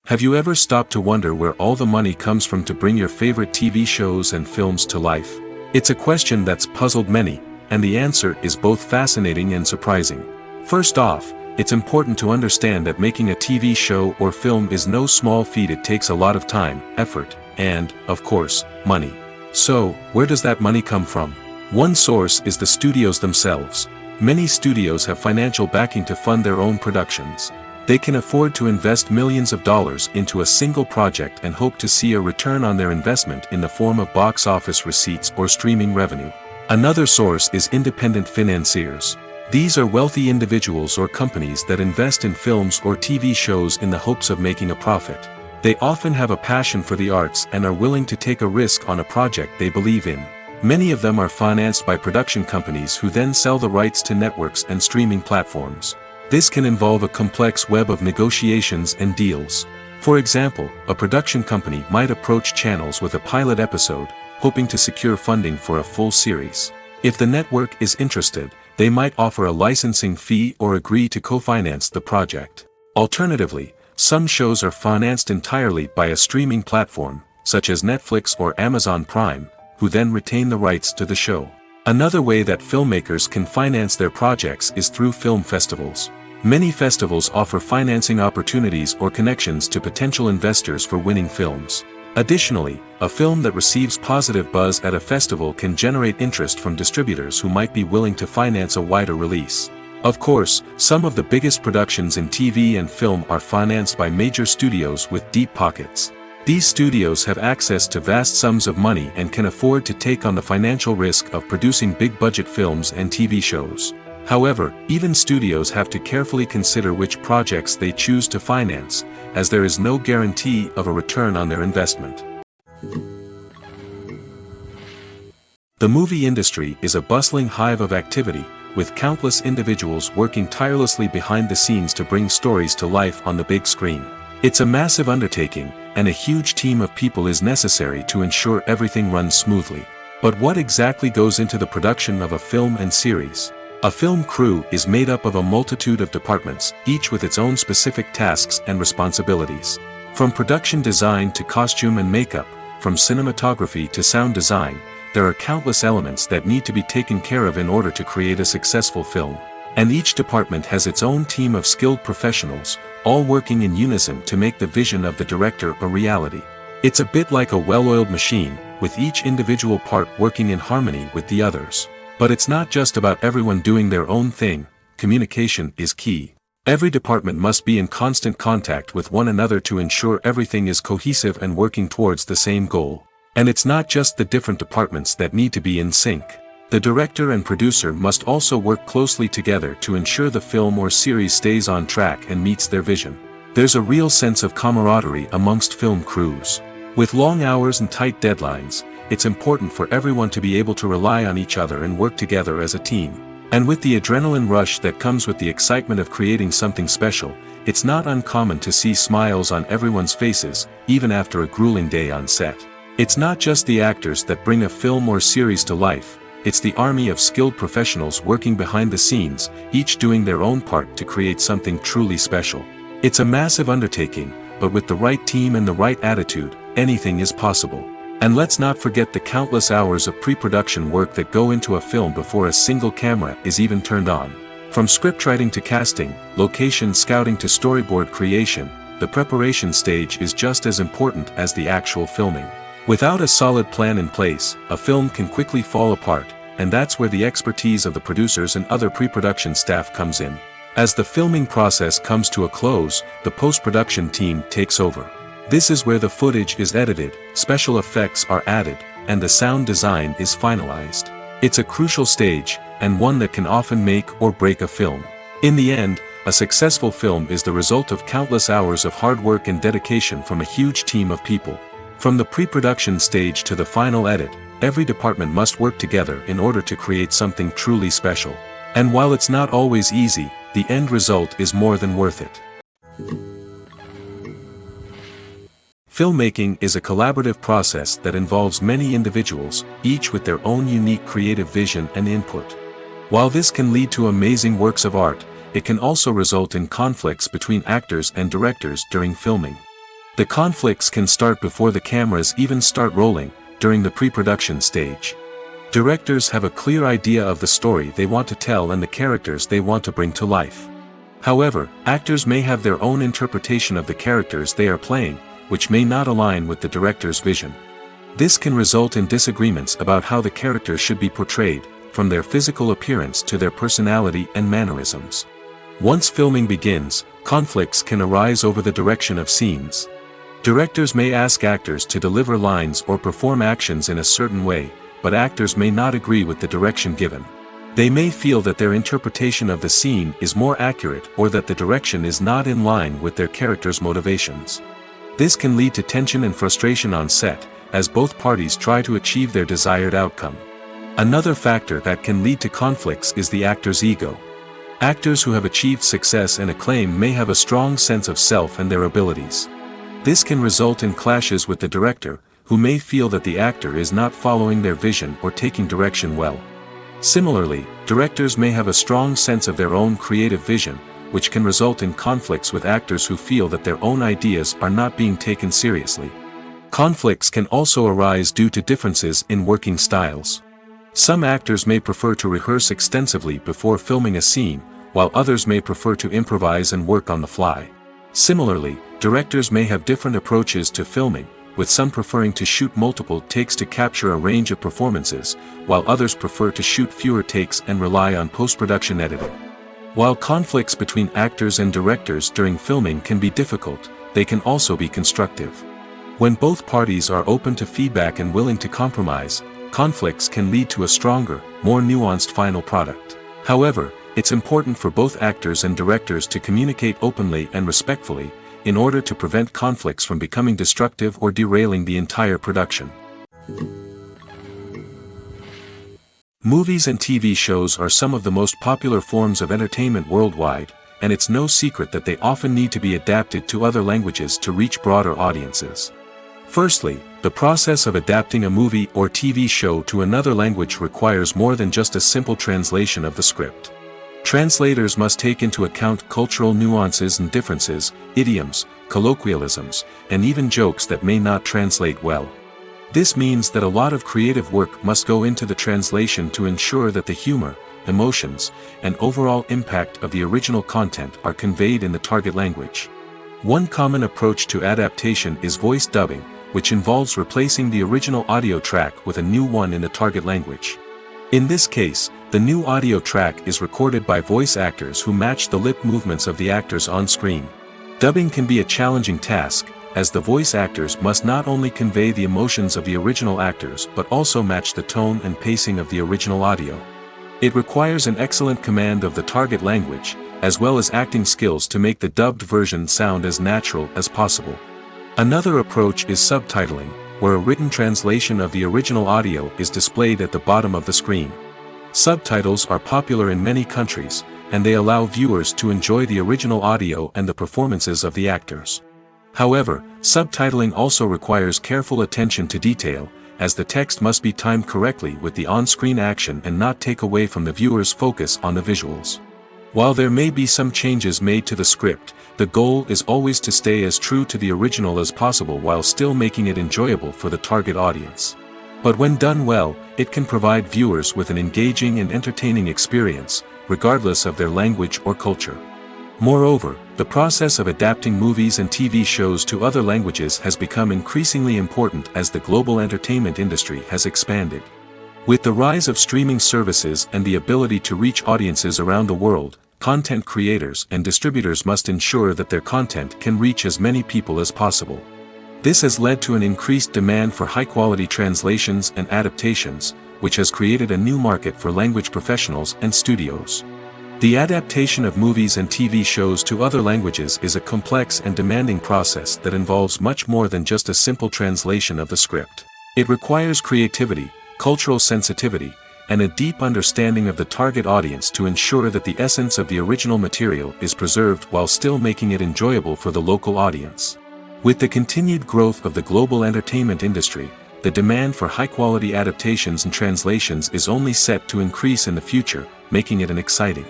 Have you ever stopped to wonder where all the money comes from to bring your favorite TV shows and films to life? It's a question that's puzzled many, and the answer is both fascinating and surprising. First off, it's important to understand that making a TV show or film is no small feat. It takes a lot of time, effort, and, of course, money. So, where does that money come from? One source is the studios themselves. Many studios have financial backing to fund their own productions. They can afford to invest millions of dollars into a single project and hope to see a return on their investment in the form of box office receipts or streaming revenue. Another source is independent financiers. These are wealthy individuals or companies that invest in films or TV shows in the hopes of making a profit. They often have a passion for the arts and are willing to take a risk on a project they believe in. Many of them are financed by production companies who then sell the rights to networks and streaming platforms. This can involve a complex web of negotiations and deals. For example, a production company might approach channels with a pilot episode, hoping to secure funding for a full series. If the network is interested, they might offer a licensing fee or agree to co-finance the project. Alternatively, some shows are financed entirely by a streaming platform, such as Netflix or Amazon Prime, who then retain the rights to the show. Another way that filmmakers can finance their projects is through film festivals. Many festivals offer financing opportunities or connections to potential investors for winning films. Additionally, a film that receives positive buzz at a festival can generate interest from distributors who might be willing to finance a wider release. Of course, some of the biggest productions in TV and film are financed by major studios with deep pockets. These studios have access to vast sums of money and can afford to take on the financial risk of producing big-budget films and TV shows. However, even studios have to carefully consider which projects they choose to finance, as there is no guarantee of a return on their investment. The movie industry is a bustling hive of activity, with countless individuals working tirelessly behind the scenes to bring stories to life on the big screen. It's a massive undertaking, and a huge team of people is necessary to ensure everything runs smoothly. But what exactly goes into the production of a film and series? A film crew is made up of a multitude of departments, each with its own specific tasks and responsibilities. From production design to costume and makeup, from cinematography to sound design, there are countless elements that need to be taken care of in order to create a successful film. And each department has its own team of skilled professionals, all working in unison to make the vision of the director a reality. It's a bit like a well-oiled machine, with each individual part working in harmony with the others. But it's not just about everyone doing their own thing. Communication is key. Every department must be in constant contact with one another to ensure everything is cohesive and working towards the same goal. And it's not just the different departments that need to be in sync. The director and producer must also work closely together to ensure the film or series stays on track and meets their vision. There's a real sense of camaraderie amongst film crews. With long hours and tight deadlines, it's important for everyone to be able to rely on each other and work together as a team. And with the adrenaline rush that comes with the excitement of creating something special, it's not uncommon to see smiles on everyone's faces, even after a grueling day on set. It's not just the actors that bring a film or series to life, it's the army of skilled professionals working behind the scenes, each doing their own part to create something truly special. It's a massive undertaking, but with the right team and the right attitude, anything is possible. And let's not forget the countless hours of pre-production work that go into a film before a single camera is even turned on. From scriptwriting to casting, location scouting to storyboard creation, the preparation stage is just as important as the actual filming. Without a solid plan in place, a film can quickly fall apart, and that's where the expertise of the producers and other pre-production staff comes in. As the filming process comes to a close, the post-production team takes over. This is where the footage is edited, special effects are added, and the sound design is finalized. It's a crucial stage, and one that can often make or break a film. In the end, a successful film is the result of countless hours of hard work and dedication from a huge team of people. From the pre-production stage to the final edit, every department must work together in order to create something truly special. And while it's not always easy, the end result is more than worth it. Filmmaking is a collaborative process that involves many individuals, each with their own unique creative vision and input. While this can lead to amazing works of art, it can also result in conflicts between actors and directors during filming. The conflicts can start before the cameras even start rolling, during the pre-production stage. Directors have a clear idea of the story they want to tell and the characters they want to bring to life. However, actors may have their own interpretation of the characters they are playing, which may not align with the director's vision. This can result in disagreements about how the characters should be portrayed, from their physical appearance to their personality and mannerisms. Once filming begins, conflicts can arise over the direction of scenes. Directors may ask actors to deliver lines or perform actions in a certain way, but actors may not agree with the direction given. They may feel that their interpretation of the scene is more accurate or that the direction is not in line with their character's motivations. This can lead to tension and frustration on set, as both parties try to achieve their desired outcome. Another factor that can lead to conflicts is the actor's ego. Actors who have achieved success and acclaim may have a strong sense of self and their abilities. This can result in clashes with the director, who may feel that the actor is not following their vision or taking direction well. Similarly, directors may have a strong sense of their own creative vision, which can result in conflicts with actors who feel that their own ideas are not being taken seriously. Conflicts can also arise due to differences in working styles. Some actors may prefer to rehearse extensively before filming a scene, while others may prefer to improvise and work on the fly. Similarly, directors may have different approaches to filming, with some preferring to shoot multiple takes to capture a range of performances, while others prefer to shoot fewer takes and rely on post-production editing. While conflicts between actors and directors during filming can be difficult, they can also be constructive. When both parties are open to feedback and willing to compromise, conflicts can lead to a stronger, more nuanced final product. However, it's important for both actors and directors to communicate openly and respectfully, in order to prevent conflicts from becoming destructive or derailing the entire production. Movies and TV shows are some of the most popular forms of entertainment worldwide, and it's no secret that they often need to be adapted to other languages to reach broader audiences. Firstly, the process of adapting a movie or TV show to another language requires more than just a simple translation of the script. Translators must take into account cultural nuances and differences, idioms, colloquialisms, and even jokes that may not translate well. This means that a lot of creative work must go into the translation to ensure that the humor, emotions, and overall impact of the original content are conveyed in the target language. One common approach to adaptation is voice dubbing, which involves replacing the original audio track with a new one in the target language. In this case, the new audio track is recorded by voice actors who match the lip movements of the actors on screen. Dubbing can be a challenging task, as the voice actors must not only convey the emotions of the original actors but also match the tone and pacing of the original audio. It requires an excellent command of the target language, as well as acting skills to make the dubbed version sound as natural as possible. Another approach is subtitling, where a written translation of the original audio is displayed at the bottom of the screen. Subtitles are popular in many countries, and they allow viewers to enjoy the original audio and the performances of the actors. However, subtitling also requires careful attention to detail, as the text must be timed correctly with the on-screen action and not take away from the viewer's focus on the visuals. While there may be some changes made to the script, the goal is always to stay as true to the original as possible while still making it enjoyable for the target audience. But when done well, it can provide viewers with an engaging and entertaining experience, regardless of their language or culture. Moreover, the process of adapting movies and TV shows to other languages has become increasingly important as the global entertainment industry has expanded. With the rise of streaming services and the ability to reach audiences around the world, content creators and distributors must ensure that their content can reach as many people as possible. This has led to an increased demand for high-quality translations and adaptations, which has created a new market for language professionals and studios. The adaptation of movies and TV shows to other languages is a complex and demanding process that involves much more than just a simple translation of the script. It requires creativity, cultural sensitivity, and a deep understanding of the target audience to ensure that the essence of the original material is preserved while still making it enjoyable for the local audience. With the continued growth of the global entertainment industry, the demand for high-quality adaptations and translations is only set to increase in the future, making it an exciting.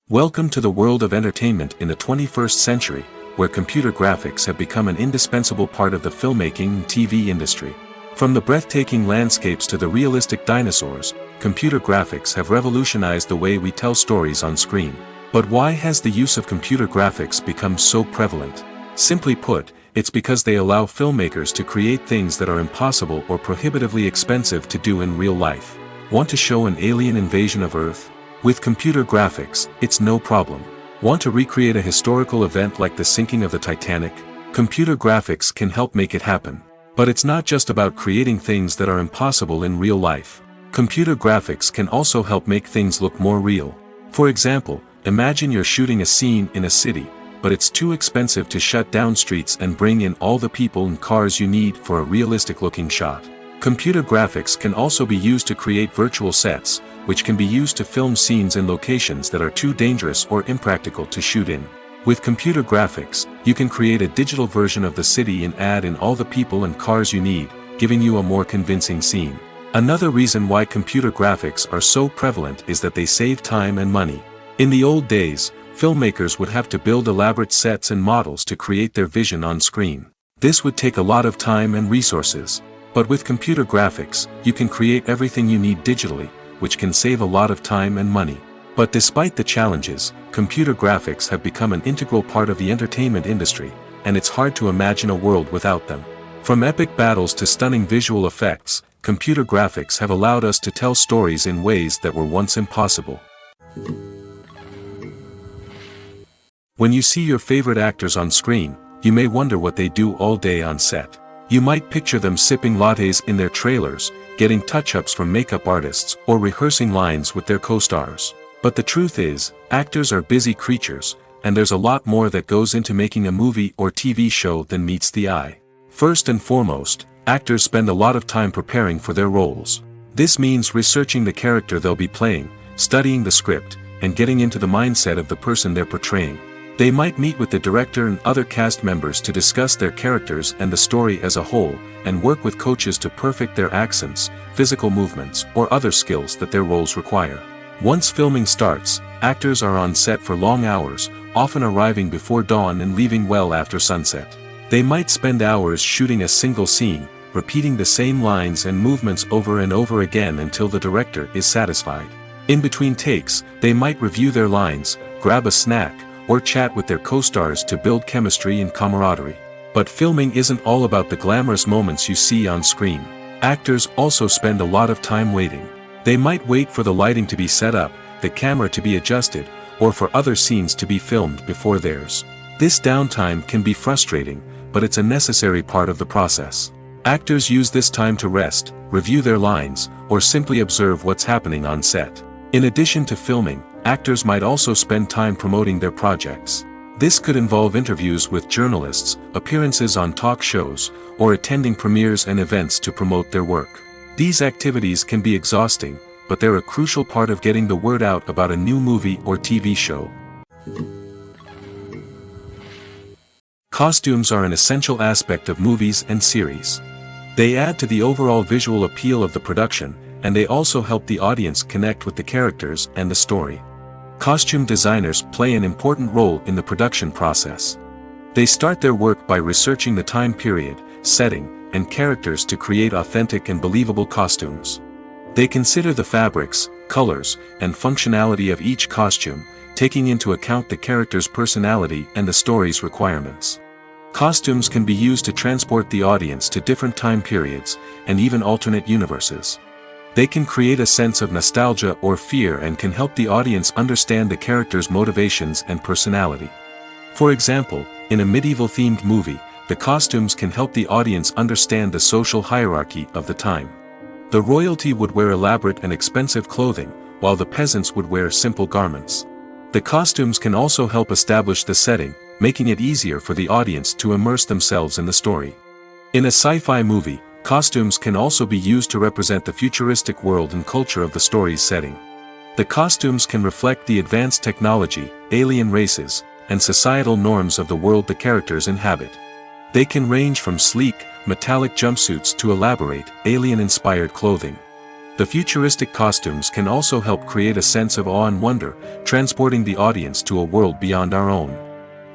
Welcome to the world of entertainment in the 21st century, where computer graphics have become an indispensable part of the filmmaking and TV industry. From the breathtaking landscapes to the realistic dinosaurs, computer graphics have revolutionized the way we tell stories on screen. But why has the use of computer graphics become so prevalent? Simply put, It's because they allow filmmakers to create things that are impossible or prohibitively expensive to do in real life. Want to show an alien invasion of Earth? With computer graphics, it's no problem. Want to recreate a historical event like the sinking of the Titanic? Computer graphics can help make it happen. But it's not just about creating things that are impossible in real life. Computer graphics can also help make things look more real. For example, imagine you're shooting a scene in a city, but it's too expensive to shut down streets and bring in all the people and cars you need for a realistic-looking shot. Computer graphics can also be used to create virtual sets, which can be used to film scenes in locations that are too dangerous or impractical to shoot in. With computer graphics, you can create a digital version of the city and add in all the people and cars you need, giving you a more convincing scene. Another reason why computer graphics are so prevalent is that they save time and money. In the old days, filmmakers would have to build elaborate sets and models to create their vision on screen. This would take a lot of time and resources. But with computer graphics, you can create everything you need digitally, which can save a lot of time and money. But despite the challenges, computer graphics have become an integral part of the entertainment industry, and it's hard to imagine a world without them. From epic battles to stunning visual effects, computer graphics have allowed us to tell stories in ways that were once impossible. When you see your favorite actors on screen, you may wonder what they do all day on set. You might picture them sipping lattes in their trailers, getting touch-ups from makeup artists, or rehearsing lines with their co-stars. But the truth is, actors are busy creatures, and there's a lot more that goes into making a movie or TV show than meets the eye. First and foremost, actors spend a lot of time preparing for their roles. This means researching the character they'll be playing, studying the script, and getting into the mindset of the person they're portraying. They might meet with the director and other cast members to discuss their characters and the story as a whole, and work with coaches to perfect their accents, physical movements, or other skills that their roles require. Once filming starts, actors are on set for long hours, often arriving before dawn and leaving well after sunset. They might spend hours shooting a single scene, repeating the same lines and movements over and over again until the director is satisfied. In between takes, they might review their lines, grab a snack, or chat with their co-stars to build chemistry and camaraderie. But filming isn't all about the glamorous moments you see on screen. Actors also spend a lot of time waiting. They might wait for the lighting to be set up, the camera to be adjusted, or for other scenes to be filmed before theirs. This downtime can be frustrating, but it's a necessary part of the process. Actors use this time to rest, review their lines, or simply observe what's happening on set. In addition to filming, actors might also spend time promoting their projects. This could involve interviews with journalists, appearances on talk shows, or attending premieres and events to promote their work. These activities can be exhausting, but they're a crucial part of getting the word out about a new movie or TV show. Costumes are an essential aspect of movies and series. They add to the overall visual appeal of the production, and they also help the audience connect with the characters and the story. Costume designers play an important role in the production process. They start their work by researching the time period, setting, and characters to create authentic and believable costumes. They consider the fabrics, colors, and functionality of each costume, taking into account the character's personality and the story's requirements. Costumes can be used to transport the audience to different time periods, and even alternate universes. They can create a sense of nostalgia or fear and can help the audience understand the character's motivations and personality. For example, in a medieval-themed movie, the costumes can help the audience understand the social hierarchy of the time. The royalty would wear elaborate and expensive clothing, while the peasants would wear simple garments. The costumes can also help establish the setting, making it easier for the audience to immerse themselves in the story. In a sci-fi movie, costumes can also be used to represent the futuristic world and culture of the story's setting. The costumes can reflect the advanced technology, alien races, and societal norms of the world the characters inhabit. They can range from sleek, metallic jumpsuits to elaborate, alien-inspired clothing. The futuristic costumes can also help create a sense of awe and wonder, transporting the audience to a world beyond our own.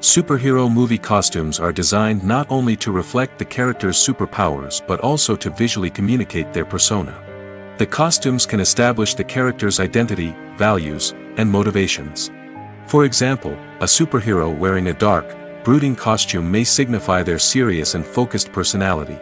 Superhero movie costumes are designed not only to reflect the character's superpowers but also to visually communicate their persona. The costumes can establish the character's identity, values, and motivations. For example, a superhero wearing a dark, brooding costume may signify their serious and focused personality.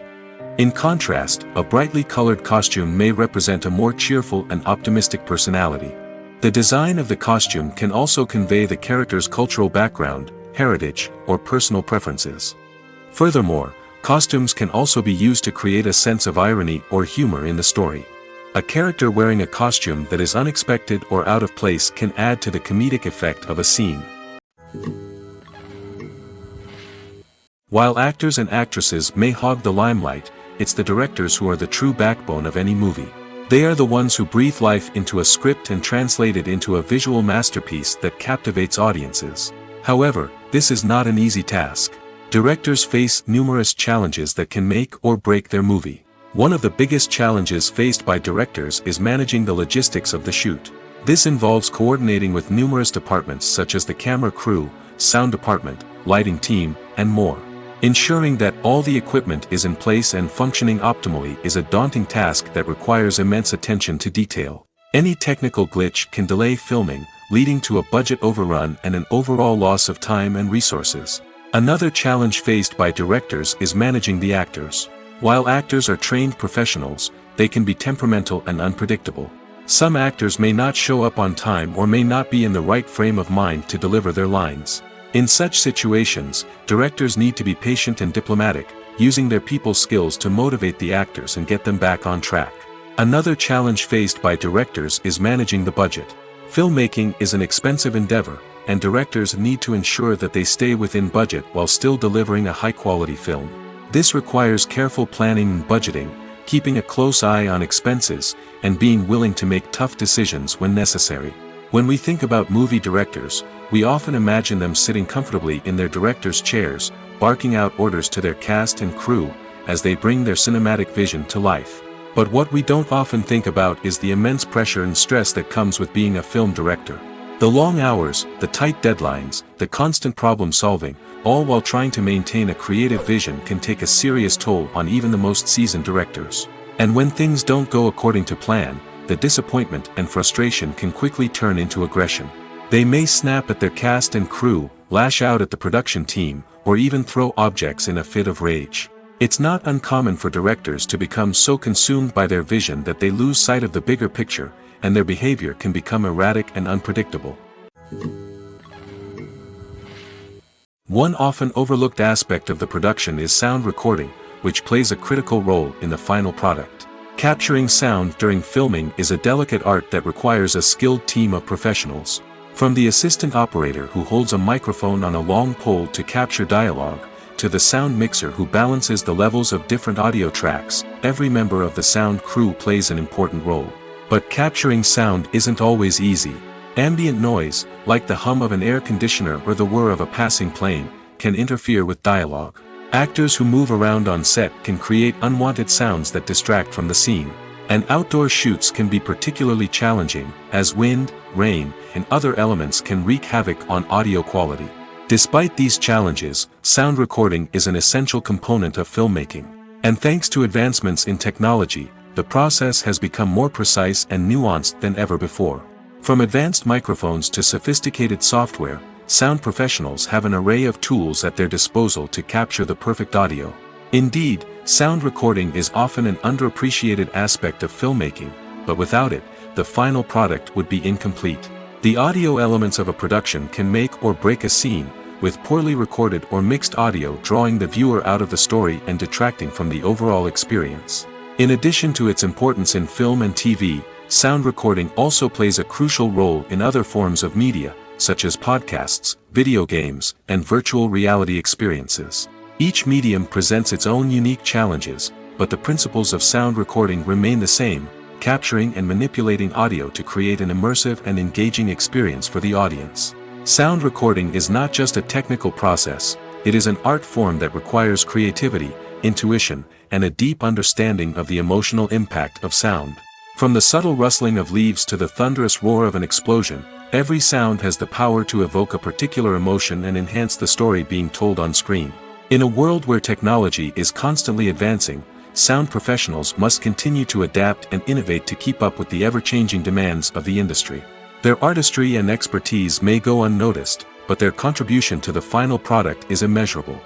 In contrast, a brightly colored costume may represent a more cheerful and optimistic personality. The design of the costume can also convey the character's cultural background, heritage, or personal preferences. Furthermore, costumes can also be used to create a sense of irony or humor in the story. A character wearing a costume that is unexpected or out of place can add to the comedic effect of a scene. While actors and actresses may hog the limelight, it's the directors who are the true backbone of any movie. They are the ones who breathe life into a script and translate it into a visual masterpiece that captivates audiences. However, this is not an easy task. Directors face numerous challenges that can make or break their movie. One of the biggest challenges faced by directors is managing the logistics of the shoot. This involves coordinating with numerous departments such as the camera crew, sound department, lighting team, and more. Ensuring that all the equipment is in place and functioning optimally is a daunting task that requires immense attention to detail. Any technical glitch can delay filming, leading to a budget overrun and an overall loss of time and resources. Another challenge faced by directors is managing the actors. While actors are trained professionals, they can be temperamental and unpredictable. Some actors may not show up on time or may not be in the right frame of mind to deliver their lines. In such situations, directors need to be patient and diplomatic, using their people skills to motivate the actors and get them back on track. Another challenge faced by directors is managing the budget. Filmmaking is an expensive endeavor, and directors need to ensure that they stay within budget while still delivering a high-quality film. This requires careful planning and budgeting, keeping a close eye on expenses, and being willing to make tough decisions when necessary. When we think about movie directors, we often imagine them sitting comfortably in their director's chairs, barking out orders to their cast and crew, as they bring their cinematic vision to life. But what we don't often think about is the immense pressure and stress that comes with being a film director. The long hours, the tight deadlines, the constant problem solving, all while trying to maintain a creative vision can take a serious toll on even the most seasoned directors. And when things don't go according to plan, the disappointment and frustration can quickly turn into aggression. They may snap at their cast and crew, lash out at the production team, or even throw objects in a fit of rage. It's not uncommon for directors to become so consumed by their vision that they lose sight of the bigger picture, and their behavior can become erratic and unpredictable. One often overlooked aspect of the production is sound recording, which plays a critical role in the final product. Capturing sound during filming is a delicate art that requires a skilled team of professionals. From the assistant operator who holds a microphone on a long pole to capture dialogue, to the sound mixer who balances the levels of different audio tracks, every member of the sound crew plays an important role. But capturing sound isn't always easy. Ambient noise, like the hum of an air conditioner or the whir of a passing plane, can interfere with dialogue. Actors who move around on set can create unwanted sounds that distract from the scene. And outdoor shoots can be particularly challenging, as wind, rain, and other elements can wreak havoc on audio quality. Despite these challenges, sound recording is an essential component of filmmaking. And thanks to advancements in technology, the process has become more precise and nuanced than ever before. From advanced microphones to sophisticated software, sound professionals have an array of tools at their disposal to capture the perfect audio. Indeed, sound recording is often an underappreciated aspect of filmmaking, but without it, the final product would be incomplete. The audio elements of a production can make or break a scene, with poorly recorded or mixed audio drawing the viewer out of the story and detracting from the overall experience. In addition to its importance in film and TV, sound recording also plays a crucial role in other forms of media, such as podcasts, video games, and virtual reality experiences. Each medium presents its own unique challenges, but the principles of sound recording remain the same, capturing and manipulating audio to create an immersive and engaging experience for the audience. Sound recording is not just a technical process, it is an art form that requires creativity, intuition, and a deep understanding of the emotional impact of sound. From the subtle rustling of leaves to the thunderous roar of an explosion, every sound has the power to evoke a particular emotion and enhance the story being told on screen. In a world where technology is constantly advancing, sound professionals must continue to adapt and innovate to keep up with the ever-changing demands of the industry. Their artistry and expertise may go unnoticed, but their contribution to the final product is immeasurable.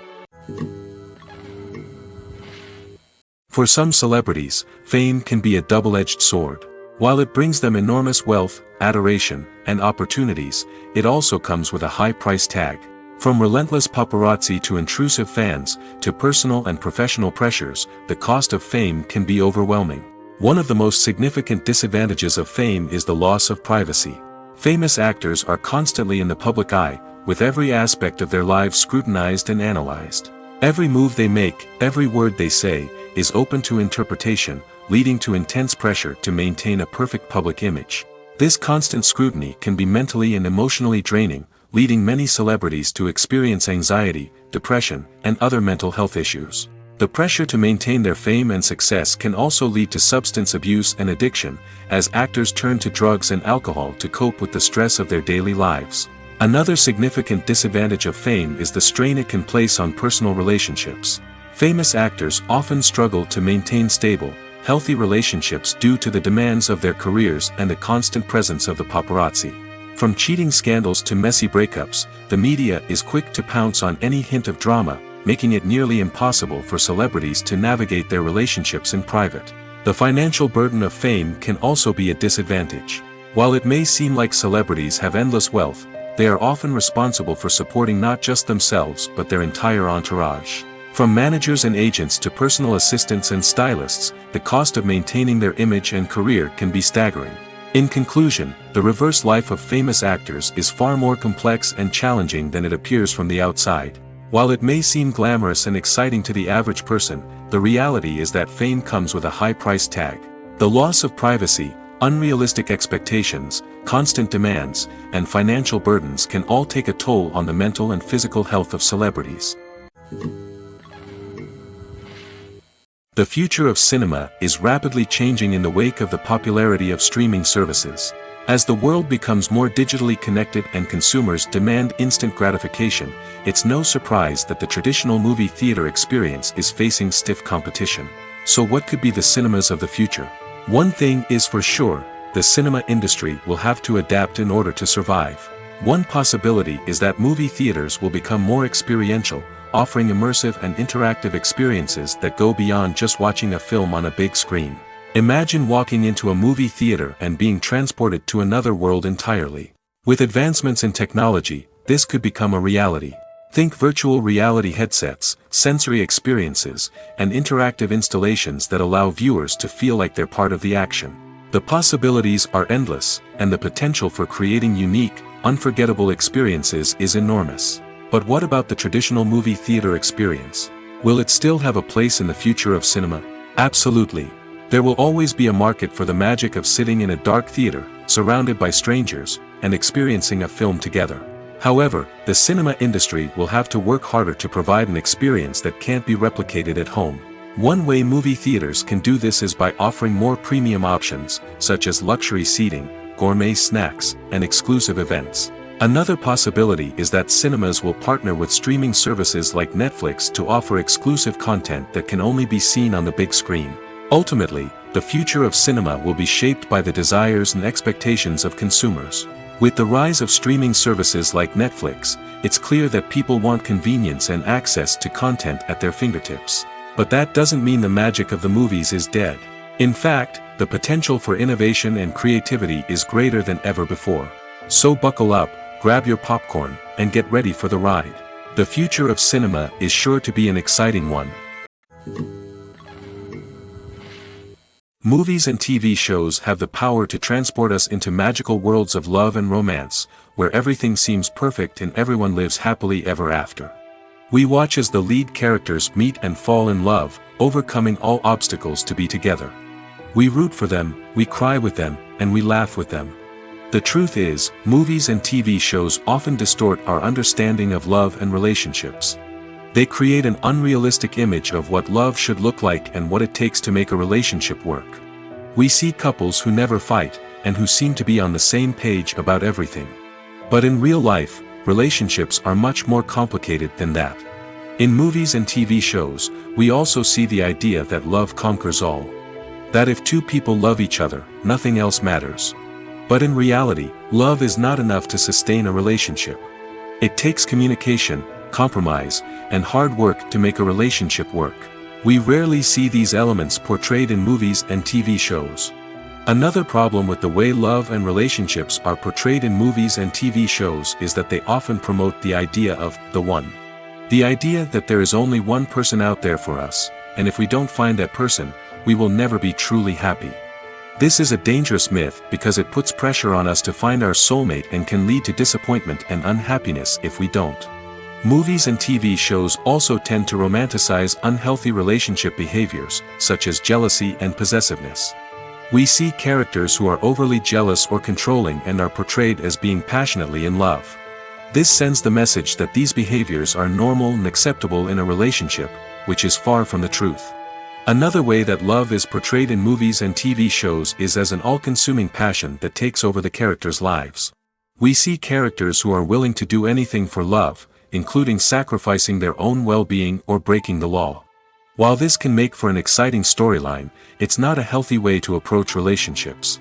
For some celebrities, fame can be a double-edged sword. While it brings them enormous wealth, adoration, and opportunities, it also comes with a high price tag. From relentless paparazzi to intrusive fans, to personal and professional pressures, the cost of fame can be overwhelming. One of the most significant disadvantages of fame is the loss of privacy. Famous actors are constantly in the public eye, with every aspect of their lives scrutinized and analyzed. Every move they make, every word they say, is open to interpretation, leading to intense pressure to maintain a perfect public image. This constant scrutiny can be mentally and emotionally draining, leading many celebrities to experience anxiety, depression, and other mental health issues. The pressure to maintain their fame and success can also lead to substance abuse and addiction, as actors turn to drugs and alcohol to cope with the stress of their daily lives. Another significant disadvantage of fame is the strain it can place on personal relationships. Famous actors often struggle to maintain stable, healthy relationships due to the demands of their careers and the constant presence of the paparazzi. From cheating scandals to messy breakups, the media is quick to pounce on any hint of drama, making it nearly impossible for celebrities to navigate their relationships in private. The financial burden of fame can also be a disadvantage. While it may seem like celebrities have endless wealth, they are often responsible for supporting not just themselves but their entire entourage. From managers and agents to personal assistants and stylists, the cost of maintaining their image and career can be staggering. In conclusion, the reverse life of famous actors is far more complex and challenging than it appears from the outside. While it may seem glamorous and exciting to the average person, the reality is that fame comes with a high price tag. The loss of privacy, unrealistic expectations, constant demands, and financial burdens can all take a toll on the mental and physical health of celebrities. The future of cinema is rapidly changing in the wake of the popularity of streaming services. As the world becomes more digitally connected and consumers demand instant gratification, it's no surprise that the traditional movie theater experience is facing stiff competition. So what could be the cinemas of the future? One thing is for sure, the cinema industry will have to adapt in order to survive. One possibility is that movie theaters will become more experiential, offering immersive and interactive experiences that go beyond just watching a film on a big screen. Imagine walking into a movie theater and being transported to another world entirely. With advancements in technology, this could become a reality. Think virtual reality headsets, sensory experiences, and interactive installations that allow viewers to feel like they're part of the action. The possibilities are endless, and the potential for creating unique, unforgettable experiences is enormous. But what about the traditional movie theater experience? Will it still have a place in the future of cinema? Absolutely. There will always be a market for the magic of sitting in a dark theater, surrounded by strangers, and experiencing a film together. However, the cinema industry will have to work harder to provide an experience that can't be replicated at home. One way movie theaters can do this is by offering more premium options, such as luxury seating, gourmet snacks, and exclusive events. Another possibility is that cinemas will partner with streaming services like Netflix to offer exclusive content that can only be seen on the big screen. Ultimately, the future of cinema will be shaped by the desires and expectations of consumers. With the rise of streaming services like Netflix, it's clear that people want convenience and access to content at their fingertips. But that doesn't mean the magic of the movies is dead. In fact, the potential for innovation and creativity is greater than ever before. So buckle up, grab your popcorn, and get ready for the ride. The future of cinema is sure to be an exciting one. Movies and TV shows have the power to transport us into magical worlds of love and romance, where everything seems perfect and everyone lives happily ever after. We watch as the lead characters meet and fall in love, overcoming all obstacles to be together. We root for them, we cry with them, and we laugh with them. The truth is, movies and TV shows often distort our understanding of love and relationships. They create an unrealistic image of what love should look like and what it takes to make a relationship work. We see couples who never fight, and who seem to be on the same page about everything. But in real life, relationships are much more complicated than that. In movies and TV shows, we also see the idea that love conquers all. That if two people love each other, nothing else matters. But in reality, love is not enough to sustain a relationship. It takes communication, compromise, and hard work to make a relationship work. We rarely see these elements portrayed in movies and TV shows. Another problem with the way love and relationships are portrayed in movies and TV shows is that they often promote the idea of the one. The idea that there is only one person out there for us, and if we don't find that person, we will never be truly happy. This is a dangerous myth because it puts pressure on us to find our soulmate and can lead to disappointment and unhappiness if we don't. Movies and TV shows also tend to romanticize unhealthy relationship behaviors, such as jealousy and possessiveness. We see characters who are overly jealous or controlling and are portrayed as being passionately in love. This sends the message that these behaviors are normal and acceptable in a relationship, which is far from the truth. Another way that love is portrayed in movies and TV shows is as an all-consuming passion that takes over the characters' lives. We see characters who are willing to do anything for love, including sacrificing their own well-being or breaking the law. While this can make for an exciting storyline, it's not a healthy way to approach relationships.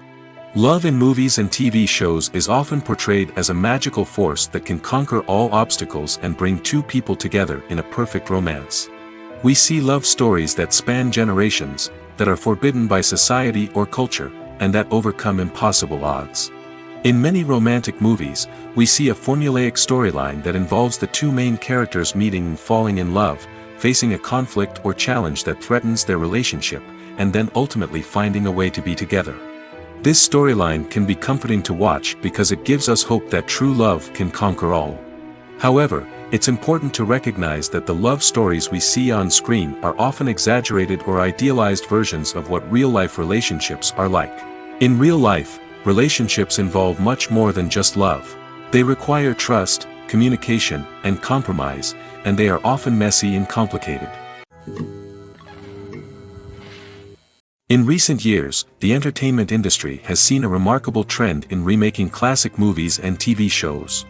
Love in movies and TV shows is often portrayed as a magical force that can conquer all obstacles and bring two people together in a perfect romance. We see love stories that span generations, that are forbidden by society or culture, and that overcome impossible odds. In many romantic movies, we see a formulaic storyline that involves the two main characters meeting and falling in love, facing a conflict or challenge that threatens their relationship, and then ultimately finding a way to be together. This storyline can be comforting to watch because it gives us hope that true love can conquer all. However, it's important to recognize that the love stories we see on screen are often exaggerated or idealized versions of what real-life relationships are like. In real life, relationships involve much more than just love. They require trust, communication, and compromise, and they are often messy and complicated. In recent years, the entertainment industry has seen a remarkable trend in remaking classic movies and TV shows.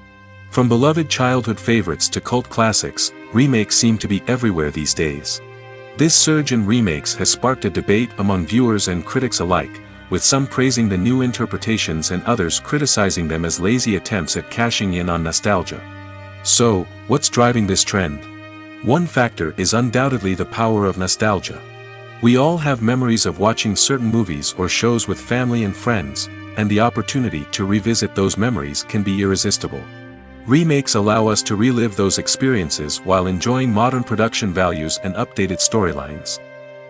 From beloved childhood favorites to cult classics, remakes seem to be everywhere these days. This surge in remakes has sparked a debate among viewers and critics alike, with some praising the new interpretations and others criticizing them as lazy attempts at cashing in on nostalgia. So, what's driving this trend? One factor is undoubtedly the power of nostalgia. We all have memories of watching certain movies or shows with family and friends, and the opportunity to revisit those memories can be irresistible. Remakes allow us to relive those experiences while enjoying modern production values and updated storylines.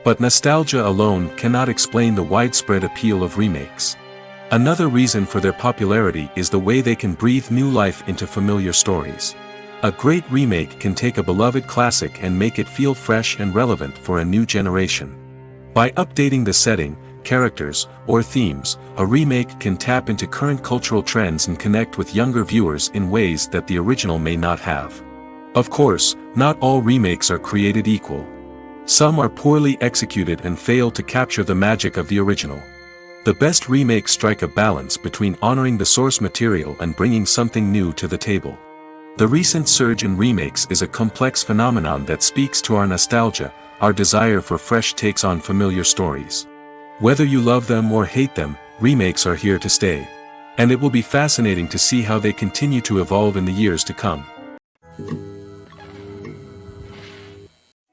But nostalgia alone cannot explain the widespread appeal of remakes. Another reason for their popularity is the way they can breathe new life into familiar stories. A great remake can take a beloved classic and make it feel fresh and relevant for a new generation. By updating the setting, characters, or themes, a remake can tap into current cultural trends and connect with younger viewers in ways that the original may not have. Of course, not all remakes are created equal. Some are poorly executed and fail to capture the magic of the original. The best remakes strike a balance between honoring the source material and bringing something new to the table. The recent surge in remakes is a complex phenomenon that speaks to our nostalgia, our desire for fresh takes on familiar stories. Whether you love them or hate them, remakes are here to stay. And it will be fascinating to see how they continue to evolve in the years to come.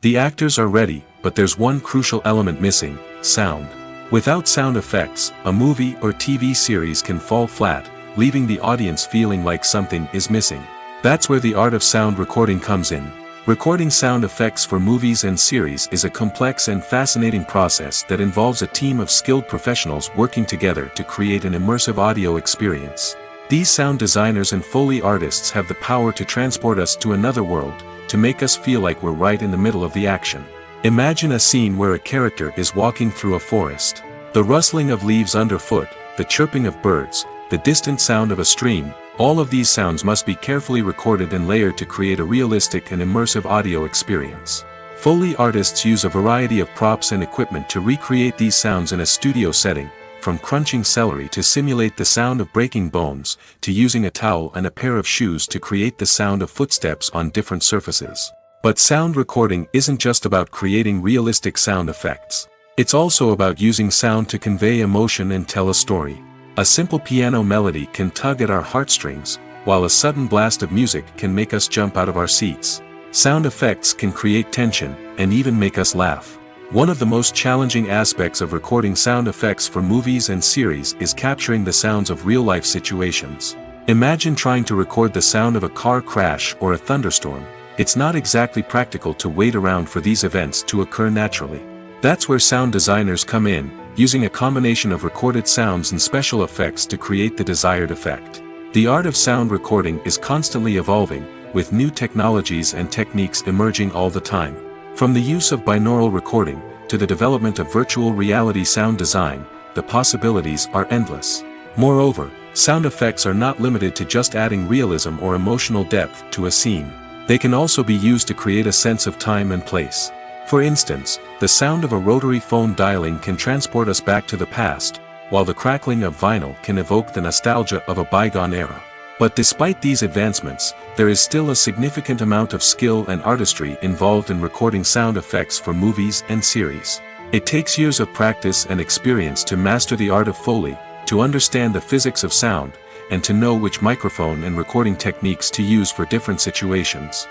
The actors are ready, but there's one crucial element missing: sound. Without sound effects, a movie or TV series can fall flat, leaving the audience feeling like something is missing. That's where the art of sound recording comes in. Recording sound effects for movies and series is a complex and fascinating process that involves a team of skilled professionals working together to create an immersive audio experience. These sound designers and Foley artists have the power to transport us to another world, to make us feel like we're right in the middle of the action. Imagine a scene where a character is walking through a forest. The rustling of leaves underfoot, the chirping of birds, the distant sound of a stream, all of these sounds must be carefully recorded and layered to create a realistic and immersive audio experience. Foley artists use a variety of props and equipment to recreate these sounds in a studio setting, from crunching celery to simulate the sound of breaking bones, to using a towel and a pair of shoes to create the sound of footsteps on different surfaces. But sound recording isn't just about creating realistic sound effects. It's also about using sound to convey emotion and tell a story. A simple piano melody can tug at our heartstrings, while a sudden blast of music can make us jump out of our seats. Sound effects can create tension, and even make us laugh. One of the most challenging aspects of recording sound effects for movies and series is capturing the sounds of real-life situations. Imagine trying to record the sound of a car crash or a thunderstorm. It's not exactly practical to wait around for these events to occur naturally. That's where sound designers come in, using a combination of recorded sounds and special effects to create the desired effect. The art of sound recording is constantly evolving, with new technologies and techniques emerging all the time. From the use of binaural recording, to the development of virtual reality sound design, the possibilities are endless. Moreover, sound effects are not limited to just adding realism or emotional depth to a scene. They can also be used to create a sense of time and place. For instance, the sound of a rotary phone dialing can transport us back to the past, while the crackling of vinyl can evoke the nostalgia of a bygone era. But despite these advancements, there is still a significant amount of skill and artistry involved in recording sound effects for movies and series. It takes years of practice and experience to master the art of Foley, to understand the physics of sound, and to know which microphone and recording techniques to use for different situations.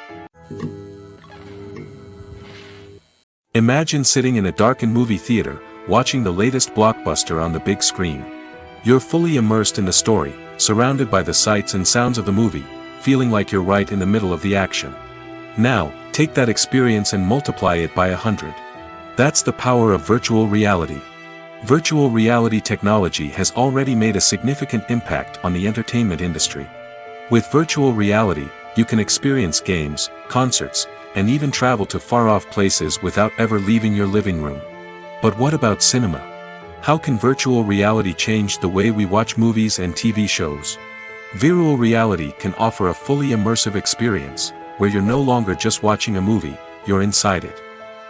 Imagine sitting in a darkened movie theater, watching the latest blockbuster on the big screen. You're fully immersed in the story, surrounded by the sights and sounds of the movie, feeling like you're right in the middle of the action. Now, take that experience and multiply it by 100. That's the power of virtual reality. Virtual reality technology has already made a significant impact on the entertainment industry. With virtual reality, you can experience games, concerts, and even travel to far-off places without ever leaving your living room. But what about cinema? How can virtual reality change the way we watch movies and TV shows? Virtual reality can offer a fully immersive experience, where you're no longer just watching a movie, you're inside it.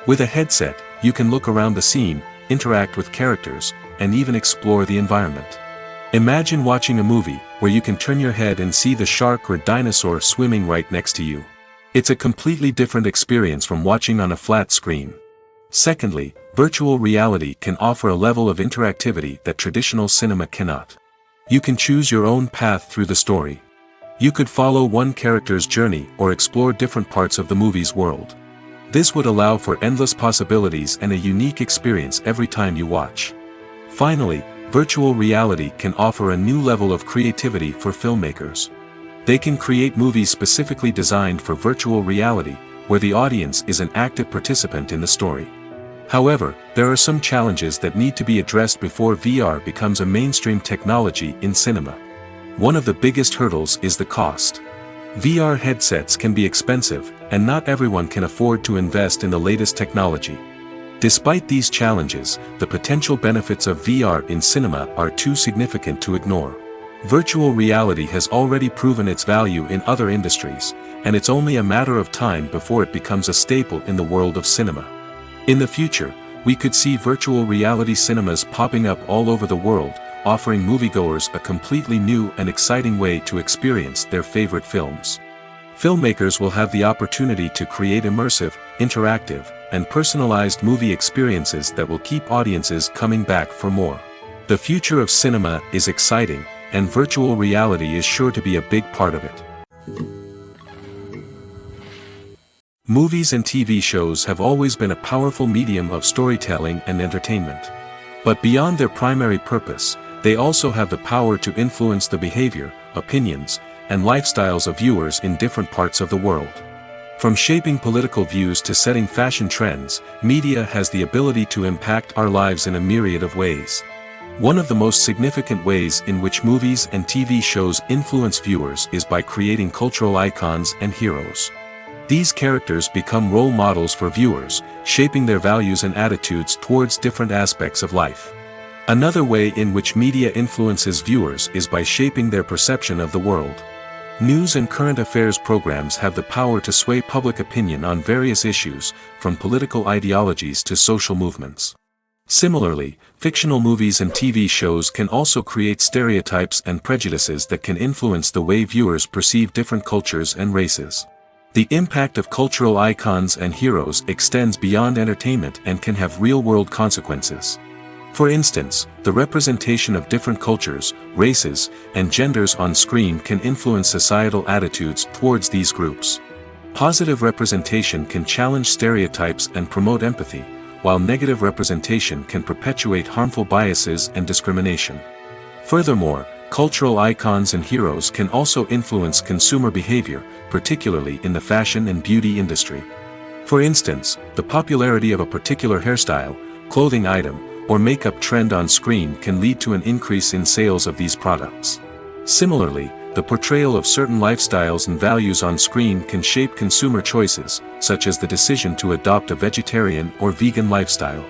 With a headset, you can look around the scene, interact with characters, and even explore the environment. Imagine watching a movie where you can turn your head and see the shark or dinosaur swimming right next to you. It's a completely different experience from watching on a flat screen. Secondly, virtual reality can offer a level of interactivity that traditional cinema cannot. You can choose your own path through the story. You could follow one character's journey or explore different parts of the movie's world. This would allow for endless possibilities and a unique experience every time you watch. Finally, virtual reality can offer a new level of creativity for filmmakers. They can create movies specifically designed for virtual reality, where the audience is an active participant in the story. However, there are some challenges that need to be addressed before VR becomes a mainstream technology in cinema. One of the biggest hurdles is the cost. VR headsets can be expensive, and not everyone can afford to invest in the latest technology. Despite these challenges, the potential benefits of VR in cinema are too significant to ignore. Virtual reality has already proven its value in other industries, and it's only a matter of time before it becomes a staple in the world of cinema. In the future, we could see virtual reality cinemas popping up all over the world, offering moviegoers a completely new and exciting way to experience their favorite films. Filmmakers will have the opportunity to create immersive, interactive, and personalized movie experiences that will keep audiences coming back for more. The future of cinema is exciting, and virtual reality is sure to be a big part of it. Movies and TV shows have always been a powerful medium of storytelling and entertainment. But beyond their primary purpose, they also have the power to influence the behavior, opinions, and lifestyles of viewers in different parts of the world. From shaping political views to setting fashion trends, media has the ability to impact our lives in a myriad of ways. One of the most significant ways in which movies and TV shows influence viewers is by creating cultural icons and heroes. These characters become role models for viewers, shaping their values and attitudes towards different aspects of life. Another way in which media influences viewers is by shaping their perception of the world. News and current affairs programs have the power to sway public opinion on various issues, from political ideologies to social movements. Similarly, fictional movies and TV shows can also create stereotypes and prejudices that can influence the way viewers perceive different cultures and races. The impact of cultural icons and heroes extends beyond entertainment and can have real-world consequences. For instance, the representation of different cultures, races, and genders on screen can influence societal attitudes towards these groups. Positive representation can challenge stereotypes and promote empathy, while negative representation can perpetuate harmful biases and discrimination. Furthermore, cultural icons and heroes can also influence consumer behavior, particularly in the fashion and beauty industry. For instance, the popularity of a particular hairstyle, clothing item, or makeup trend on screen can lead to an increase in sales of these products. Similarly, the portrayal of certain lifestyles and values on screen can shape consumer choices, such as the decision to adopt a vegetarian or vegan lifestyle.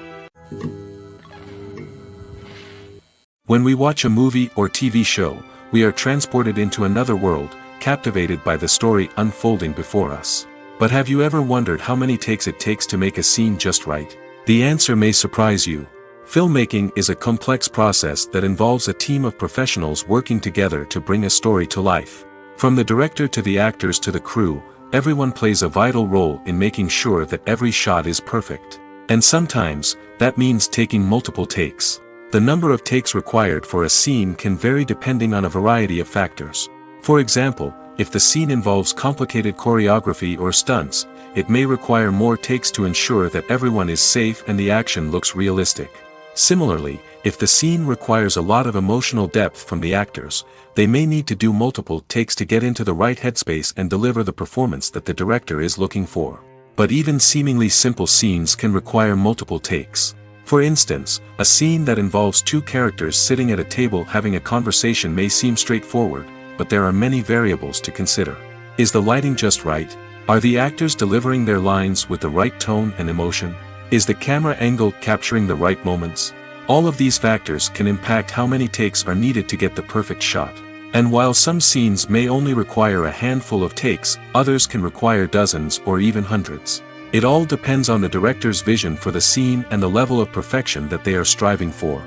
When we watch a movie or TV show, we are transported into another world, captivated by the story unfolding before us. But have you ever wondered how many takes it takes to make a scene just right? The answer may surprise you. Filmmaking is a complex process that involves a team of professionals working together to bring a story to life. From the director to the actors to the crew, everyone plays a vital role in making sure that every shot is perfect. And sometimes, that means taking multiple takes. The number of takes required for a scene can vary depending on a variety of factors. For example, if the scene involves complicated choreography or stunts, it may require more takes to ensure that everyone is safe and the action looks realistic. Similarly, if the scene requires a lot of emotional depth from the actors, they may need to do multiple takes to get into the right headspace and deliver the performance that the director is looking for. But even seemingly simple scenes can require multiple takes. For instance, a scene that involves two characters sitting at a table having a conversation may seem straightforward, but there are many variables to consider. Is the lighting just right? Are the actors delivering their lines with the right tone and emotion? Is the camera angle capturing the right moments? All of these factors can impact how many takes are needed to get the perfect shot. And while some scenes may only require a handful of takes, others can require dozens or even hundreds. It all depends on the director's vision for the scene and the level of perfection that they are striving for.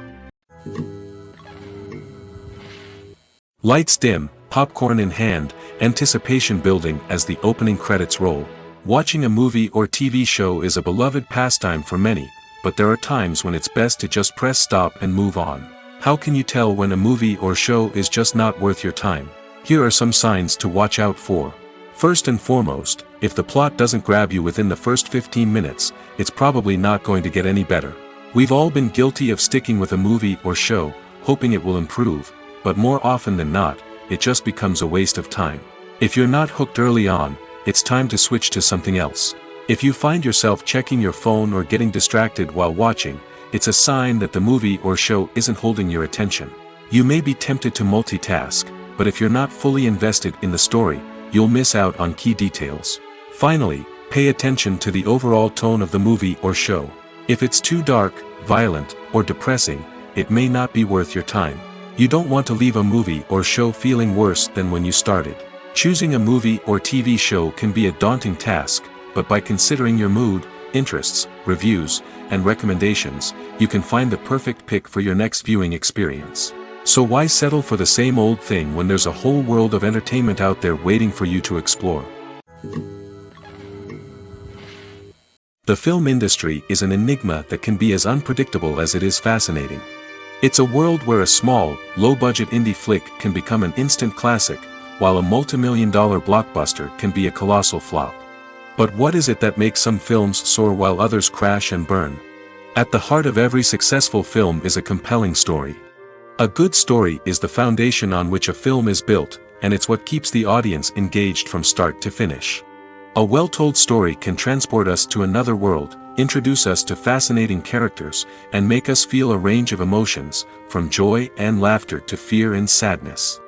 Lights dim, popcorn in hand, anticipation building as the opening credits roll. Watching a movie or TV show is a beloved pastime for many, but there are times when it's best to just press stop and move on. How can you tell when a movie or show is just not worth your time? Here are some signs to watch out for. First and foremost, if the plot doesn't grab you within the first 15 minutes, it's probably not going to get any better. We've all been guilty of sticking with a movie or show, hoping it will improve, but more often than not, it just becomes a waste of time. If you're not hooked early on, it's time to switch to something else. If you find yourself checking your phone or getting distracted while watching, it's a sign that the movie or show isn't holding your attention. You may be tempted to multitask, but if you're not fully invested in the story, you'll miss out on key details. Finally, pay attention to the overall tone of the movie or show. If it's too dark, violent, or depressing, it may not be worth your time. You don't want to leave a movie or show feeling worse than when you started. Choosing a movie or TV show can be a daunting task, but by considering your mood, interests, reviews, and recommendations, you can find the perfect pick for your next viewing experience. So why settle for the same old thing when there's a whole world of entertainment out there waiting for you to explore? The film industry is an enigma that can be as unpredictable as it is fascinating. It's a world where a small, low-budget indie flick can become an instant classic, while a multi-million-dollar blockbuster can be a colossal flop. But what is it that makes some films soar while others crash and burn? At the heart of every successful film is a compelling story. A good story is the foundation on which a film is built, and it's what keeps the audience engaged from start to finish. A well-told story can transport us to another world, introduce us to fascinating characters, and make us feel a range of emotions, from joy and laughter to fear and sadness.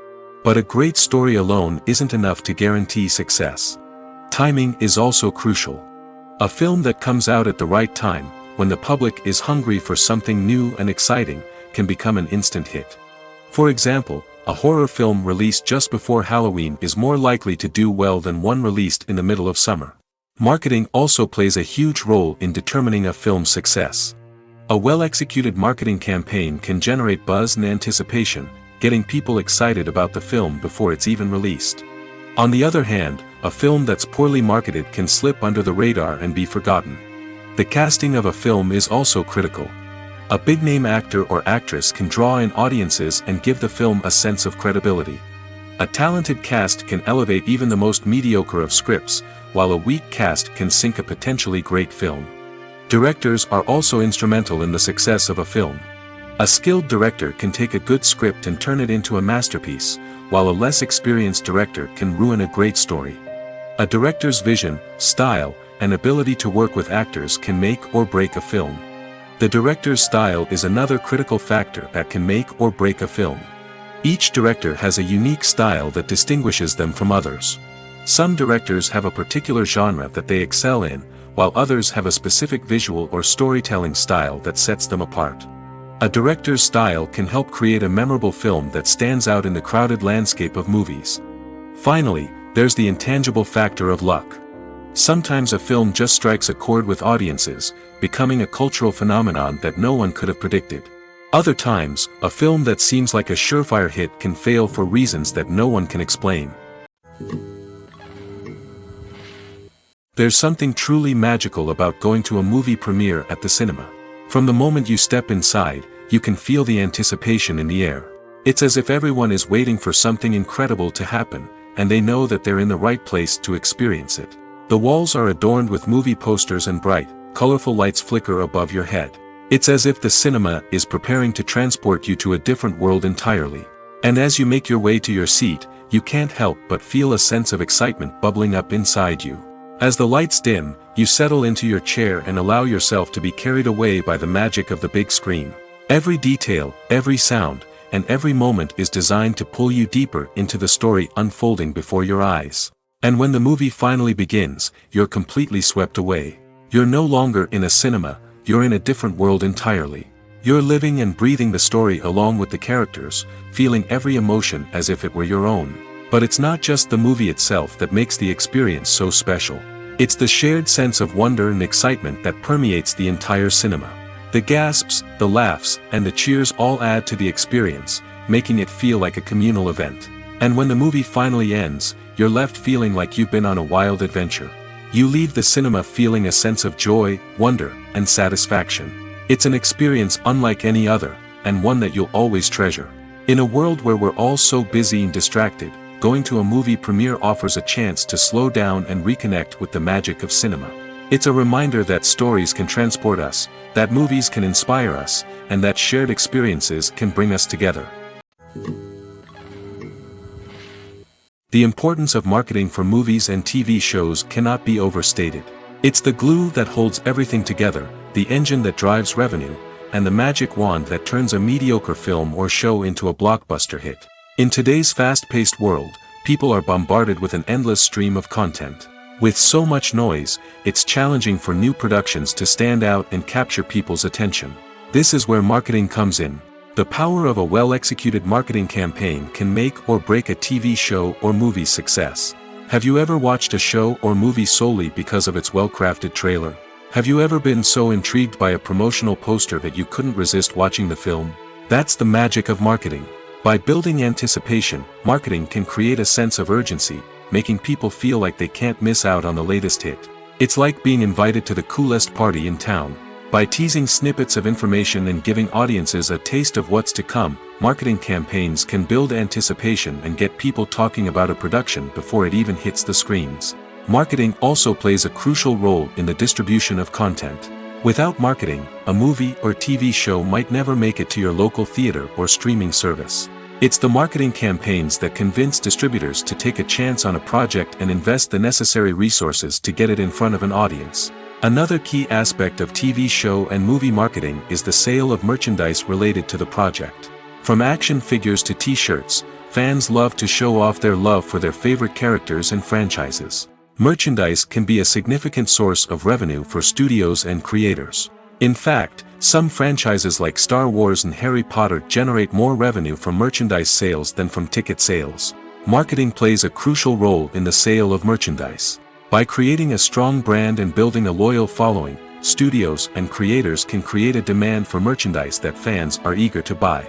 But a great story alone isn't enough to guarantee success. Timing is also crucial. A film that comes out at the right time, when the public is hungry for something new and exciting, can become an instant hit. For example, a horror film released just before Halloween is more likely to do well than one released in the middle of summer. Marketing also plays a huge role in determining a film's success. A well-executed marketing campaign can generate buzz and anticipation, getting people excited about the film before it's even released. On the other hand, a film that's poorly marketed can slip under the radar and be forgotten. The casting of a film is also critical. A big-name actor or actress can draw in audiences and give the film a sense of credibility. A talented cast can elevate even the most mediocre of scripts, while a weak cast can sink a potentially great film. Directors are also instrumental in the success of a film. A skilled director can take a good script and turn it into a masterpiece, while a less experienced director can ruin a great story. A director's vision, style, and ability to work with actors can make or break a film. The director's style is another critical factor that can make or break a film. Each director has a unique style that distinguishes them from others. Some directors have a particular genre that they excel in, while others have a specific visual or storytelling style that sets them apart. A director's style can help create a memorable film that stands out in the crowded landscape of movies. Finally, there's the intangible factor of luck. Sometimes a film just strikes a chord with audiences, becoming a cultural phenomenon that no one could have predicted. Other times, a film that seems like a surefire hit can fail for reasons that no one can explain. There's something truly magical about going to a movie premiere at the cinema. From the moment you step inside, you can feel the anticipation in the air. It's as if everyone is waiting for something incredible to happen, and they know that they're in the right place to experience it. The walls are adorned with movie posters and bright, colorful lights flicker above your head. It's as if the cinema is preparing to transport you to a different world entirely. And as you make your way to your seat, you can't help but feel a sense of excitement bubbling up inside you. As the lights dim, you settle into your chair and allow yourself to be carried away by the magic of the big screen. Every detail, every sound, and every moment is designed to pull you deeper into the story unfolding before your eyes. And when the movie finally begins, you're completely swept away. You're no longer in a cinema, you're in a different world entirely. You're living and breathing the story along with the characters, feeling every emotion as if it were your own. But it's not just the movie itself that makes the experience so special. It's the shared sense of wonder and excitement that permeates the entire cinema. The gasps, the laughs, and the cheers all add to the experience, making it feel like a communal event. And when the movie finally ends, you're left feeling like you've been on a wild adventure. You leave the cinema feeling a sense of joy, wonder, and satisfaction. It's an experience unlike any other, and one that you'll always treasure. In a world where we're all so busy and distracted, going to a movie premiere offers a chance to slow down and reconnect with the magic of cinema. It's a reminder that stories can transport us, that movies can inspire us, and that shared experiences can bring us together. The importance of marketing for movies and TV shows cannot be overstated. It's the glue that holds everything together, the engine that drives revenue, and the magic wand that turns a mediocre film or show into a blockbuster hit. In today's fast-paced world, people are bombarded with an endless stream of content. With so much noise, it's challenging for new productions to stand out and capture people's attention. This is where marketing comes in. The power of a well-executed marketing campaign can make or break a TV show or movie's success. Have you ever watched a show or movie solely because of its well-crafted trailer? Have you ever been so intrigued by a promotional poster that you couldn't resist watching the film? That's the magic of marketing. By building anticipation, marketing can create a sense of urgency, making people feel like they can't miss out on the latest hit. It's like being invited to the coolest party in town. By teasing snippets of information and giving audiences a taste of what's to come, marketing campaigns can build anticipation and get people talking about a production before it even hits the screens. Marketing also plays a crucial role in the distribution of content. Without marketing, a movie or TV show might never make it to your local theater or streaming service. It's the marketing campaigns that convince distributors to take a chance on a project and invest the necessary resources to get it in front of an audience. Another key aspect of TV show and movie marketing is the sale of merchandise related to the project. From action figures to t-shirts, fans love to show off their love for their favorite characters and franchises. Merchandise can be a significant source of revenue for studios and creators. In fact, some franchises like Star Wars and Harry Potter generate more revenue from merchandise sales than from ticket sales. Marketing plays a crucial role in the sale of merchandise. By creating a strong brand and building a loyal following, studios and creators can create a demand for merchandise that fans are eager to buy.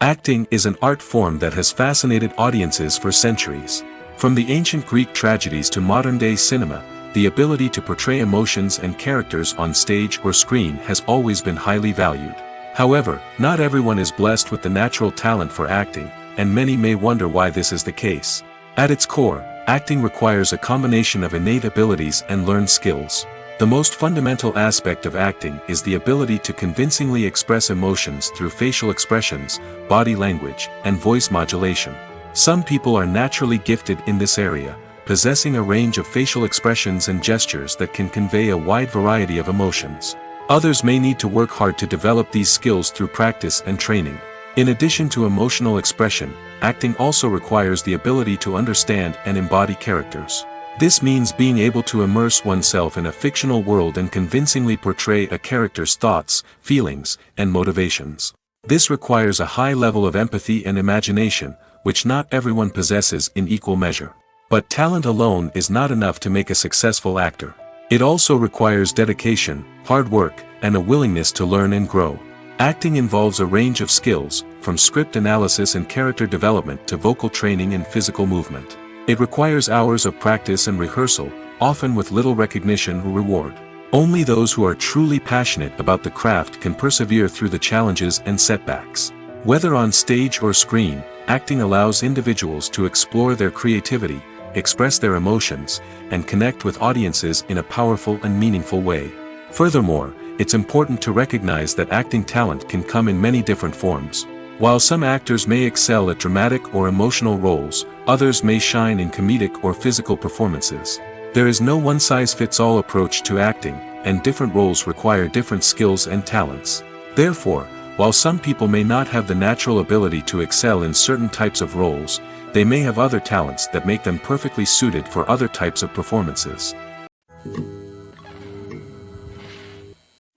Acting is an art form that has fascinated audiences for centuries. From the ancient Greek tragedies to modern-day cinema, the ability to portray emotions and characters on stage or screen has always been highly valued. However, not everyone is blessed with the natural talent for acting, and many may wonder why this is the case. At its core, acting requires a combination of innate abilities and learned skills. The most fundamental aspect of acting is the ability to convincingly express emotions through facial expressions, body language, and voice modulation. Some people are naturally gifted in this area, possessing a range of facial expressions and gestures that can convey a wide variety of emotions. Others may need to work hard to develop these skills through practice and training. In addition to emotional expression, acting also requires the ability to understand and embody characters. This means being able to immerse oneself in a fictional world and convincingly portray a character's thoughts, feelings, and motivations. This requires a high level of empathy and imagination, which not everyone possesses in equal measure. But talent alone is not enough to make a successful actor. It also requires dedication, hard work, and a willingness to learn and grow. Acting involves a range of skills, from script analysis and character development to vocal training and physical movement. It requires hours of practice and rehearsal, often with little recognition or reward. Only those who are truly passionate about the craft can persevere through the challenges and setbacks. Whether on stage or screen, acting allows individuals to explore their creativity, express their emotions, and connect with audiences in a powerful and meaningful way. Furthermore, it's important to recognize that acting talent can come in many different forms. While some actors may excel at dramatic or emotional roles, others may shine in comedic or physical performances. There is no one-size-fits-all approach to acting, and different roles require different skills and talents. Therefore, while some people may not have the natural ability to excel in certain types of roles, they may have other talents that make them perfectly suited for other types of performances.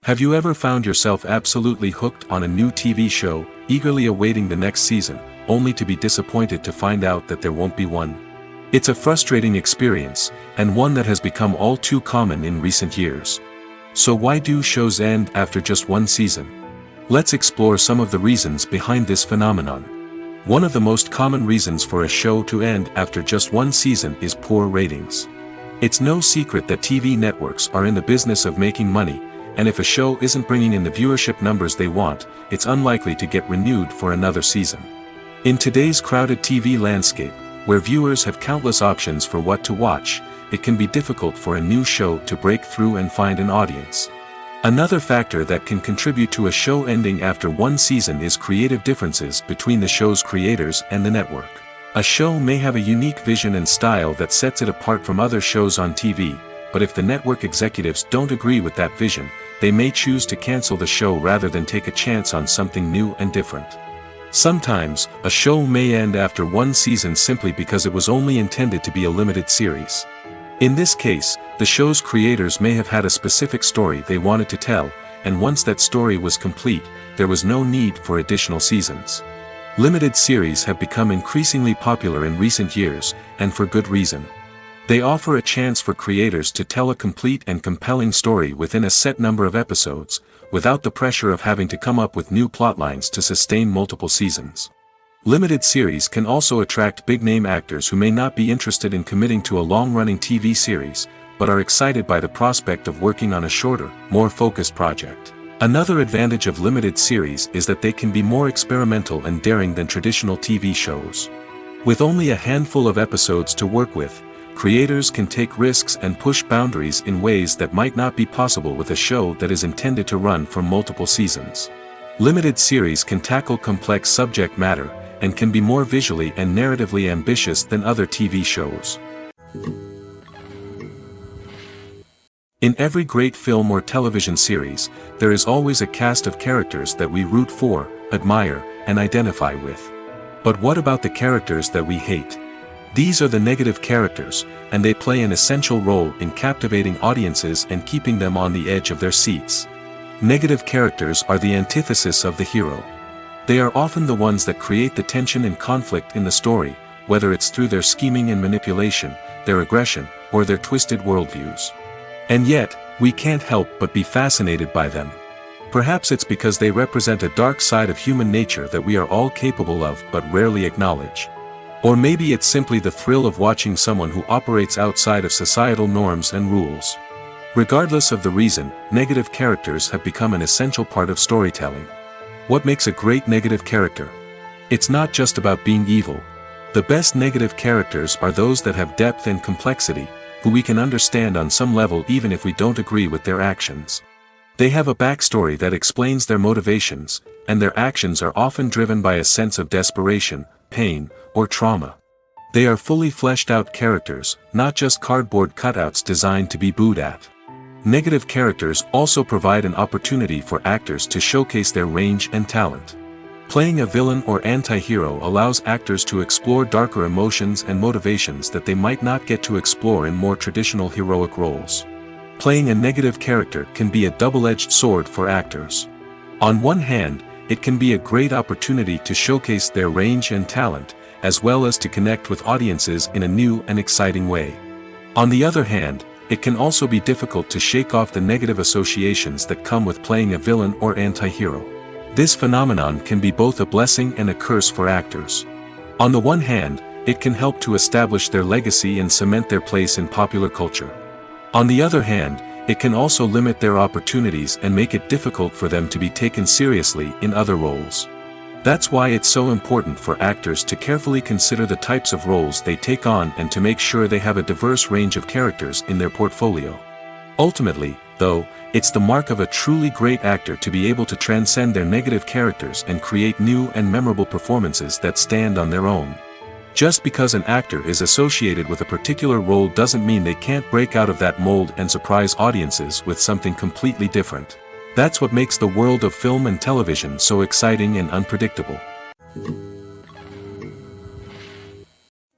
Have you ever found yourself absolutely hooked on a new TV show, eagerly awaiting the next season, only to be disappointed to find out that there won't be one? It's a frustrating experience, and one that has become all too common in recent years. So why do shows end after just one season? Let's explore some of the reasons behind this phenomenon. One of the most common reasons for a show to end after just one season is poor ratings. It's no secret that TV networks are in the business of making money, and if a show isn't bringing in the viewership numbers they want, it's unlikely to get renewed for another season. In today's crowded TV landscape, where viewers have countless options for what to watch, it can be difficult for a new show to break through and find an audience. Another factor that can contribute to a show ending after one season is creative differences between the show's creators and the network. A show may have a unique vision and style that sets it apart from other shows on TV, but if the network executives don't agree with that vision, they may choose to cancel the show rather than take a chance on something new and different. Sometimes, a show may end after one season simply because it was only intended to be a limited series. In this case, the show's creators may have had a specific story they wanted to tell, and once that story was complete, there was no need for additional seasons. Limited series have become increasingly popular in recent years, and for good reason. They offer a chance for creators to tell a complete and compelling story within a set number of episodes, without the pressure of having to come up with new plotlines to sustain multiple seasons. Limited series can also attract big-name actors who may not be interested in committing to a long-running TV series, but are excited by the prospect of working on a shorter, more focused project. Another advantage of limited series is that they can be more experimental and daring than traditional TV shows. With only a handful of episodes to work with, creators can take risks and push boundaries in ways that might not be possible with a show that is intended to run for multiple seasons. Limited series can tackle complex subject matter, and can be more visually and narratively ambitious than other TV shows. In every great film or television series, there is always a cast of characters that we root for, admire, and identify with. But what about the characters that we hate? These are the negative characters, and they play an essential role in captivating audiences and keeping them on the edge of their seats. Negative characters are the antithesis of the hero. They are often the ones that create the tension and conflict in the story, whether it's through their scheming and manipulation, their aggression, or their twisted worldviews. And yet, we can't help but be fascinated by them. Perhaps it's because they represent a dark side of human nature that we are all capable of but rarely acknowledge. Or maybe it's simply the thrill of watching someone who operates outside of societal norms and rules. Regardless of the reason, negative characters have become an essential part of storytelling. What makes a great negative character? It's not just about being evil. The best negative characters are those that have depth and complexity, who we can understand on some level even if we don't agree with their actions. They have a backstory that explains their motivations, and their actions are often driven by a sense of desperation, pain, or trauma. They are fully fleshed out characters, not just cardboard cutouts designed to be booed at. Negative characters also provide an opportunity for actors to showcase their range and talent. Playing a villain or anti-hero allows actors to explore darker emotions and motivations that they might not get to explore in more traditional heroic roles. Playing a negative character can be a double-edged sword for actors. On one hand, it can be a great opportunity to showcase their range and talent, as well as to connect with audiences in a new and exciting way. On the other hand, it can also be difficult to shake off the negative associations that come with playing a villain or anti-hero. This phenomenon can be both a blessing and a curse for actors. On the one hand, it can help to establish their legacy and cement their place in popular culture. On the other hand, it can also limit their opportunities and make it difficult for them to be taken seriously in other roles. That's why it's so important for actors to carefully consider the types of roles they take on and to make sure they have a diverse range of characters in their portfolio. Ultimately, though, it's the mark of a truly great actor to be able to transcend their negative characters and create new and memorable performances that stand on their own. Just because an actor is associated with a particular role doesn't mean they can't break out of that mold and surprise audiences with something completely different. That's what makes the world of film and television so exciting and unpredictable.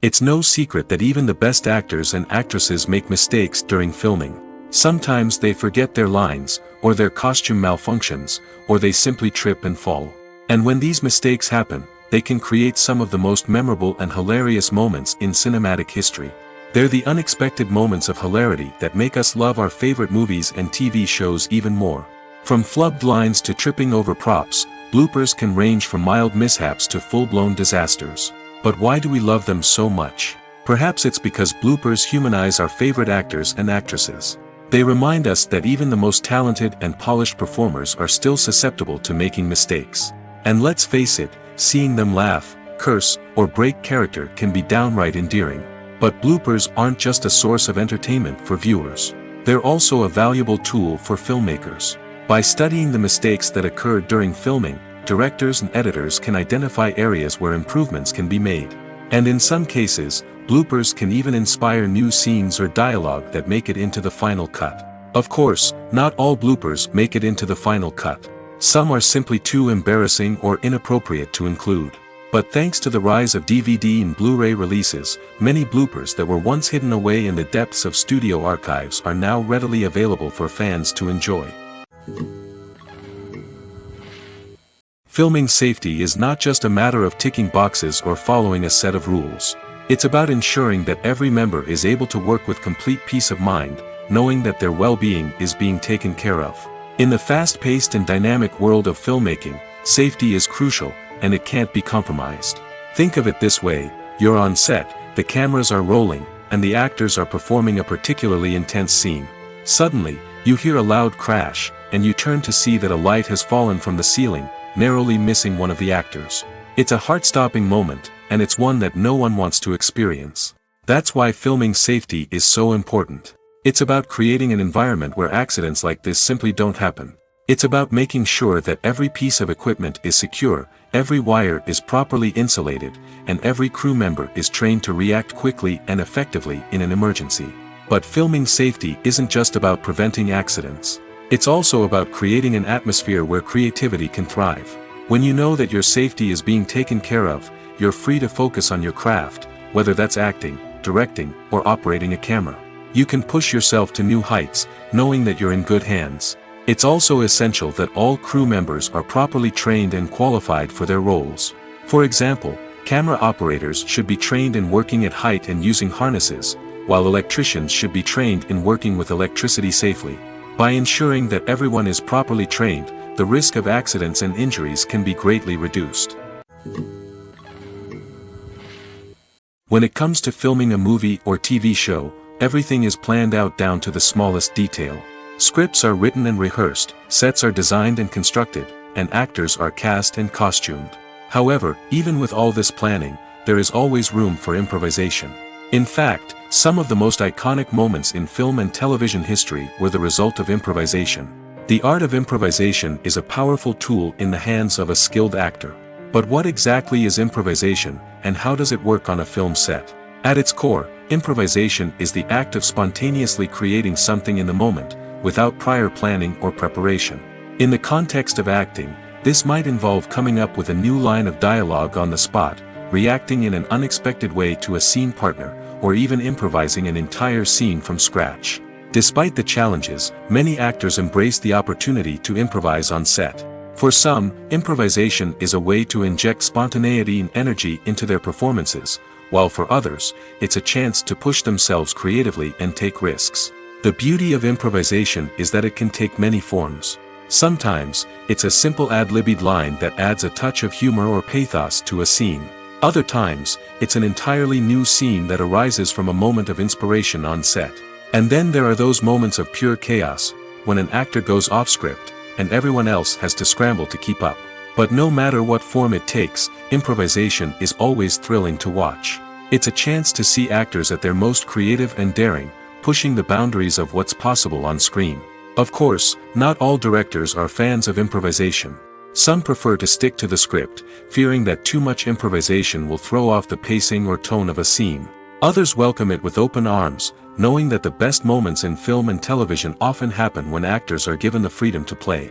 It's no secret that even the best actors and actresses make mistakes during filming. Sometimes they forget their lines, or their costume malfunctions, or they simply trip and fall. And when these mistakes happen, they can create some of the most memorable and hilarious moments in cinematic history. They're the unexpected moments of hilarity that make us love our favorite movies and TV shows even more. From flubbed lines to tripping over props, bloopers can range from mild mishaps to full-blown disasters. But why do we love them so much? Perhaps it's because bloopers humanize our favorite actors and actresses. They remind us that even the most talented and polished performers are still susceptible to making mistakes. And let's face it, seeing them laugh, curse, or break character can be downright endearing. But bloopers aren't just a source of entertainment for viewers. They're also a valuable tool for filmmakers. By studying the mistakes that occurred during filming, directors and editors can identify areas where improvements can be made. And in some cases, bloopers can even inspire new scenes or dialogue that make it into the final cut. Of course, not all bloopers make it into the final cut. Some are simply too embarrassing or inappropriate to include. But thanks to the rise of DVD and Blu-ray releases, many bloopers that were once hidden away in the depths of studio archives are now readily available for fans to enjoy. Filming safety is not just a matter of ticking boxes or following a set of rules. It's about ensuring that every member is able to work with complete peace of mind, knowing that their well-being is being taken care of. In the fast-paced and dynamic world of filmmaking, safety is crucial, and it can't be compromised. Think of it this way: you're on set, the cameras are rolling, and the actors are performing a particularly intense scene. Suddenly, you hear a loud crash, and you turn to see that a light has fallen from the ceiling, narrowly missing one of the actors. It's a heart-stopping moment, and it's one that no one wants to experience. That's why filming safety is so important. It's about creating an environment where accidents like this simply don't happen. It's about making sure that every piece of equipment is secure, every wire is properly insulated, and every crew member is trained to react quickly and effectively in an emergency. But filming safety isn't just about preventing accidents. It's also about creating an atmosphere where creativity can thrive. When you know that your safety is being taken care of, you're free to focus on your craft, whether that's acting, directing, or operating a camera. You can push yourself to new heights, knowing that you're in good hands. It's also essential that all crew members are properly trained and qualified for their roles. For example, camera operators should be trained in working at height and using harnesses, while electricians should be trained in working with electricity safely. By ensuring that everyone is properly trained, the risk of accidents and injuries can be greatly reduced. When it comes to filming a movie or TV show, everything is planned out down to the smallest detail. Scripts are written and rehearsed, sets are designed and constructed, and actors are cast and costumed. However, even with all this planning, there is always room for improvisation. In fact, some of the most iconic moments in film and television history were the result of improvisation. The art of improvisation is a powerful tool in the hands of a skilled actor. But what exactly is improvisation, and how does it work on a film set? At its core, improvisation is the act of spontaneously creating something in the moment, without prior planning or preparation. In the context of acting, this might involve coming up with a new line of dialogue on the spot, reacting in an unexpected way to a scene partner, or even improvising an entire scene from scratch. Despite the challenges, many actors embrace the opportunity to improvise on set. For some, improvisation is a way to inject spontaneity and energy into their performances, while for others, it's a chance to push themselves creatively and take risks. The beauty of improvisation is that it can take many forms. Sometimes, it's a simple ad-libbed line that adds a touch of humor or pathos to a scene. Other times, it's an entirely new scene that arises from a moment of inspiration on set. And then there are those moments of pure chaos, when an actor goes off script, and everyone else has to scramble to keep up. But no matter what form it takes, improvisation is always thrilling to watch. It's a chance to see actors at their most creative and daring, pushing the boundaries of what's possible on screen. Of course, not all directors are fans of improvisation. Some prefer to stick to the script, fearing that too much improvisation will throw off the pacing or tone of a scene. Others welcome it with open arms, knowing that the best moments in film and television often happen when actors are given the freedom to play.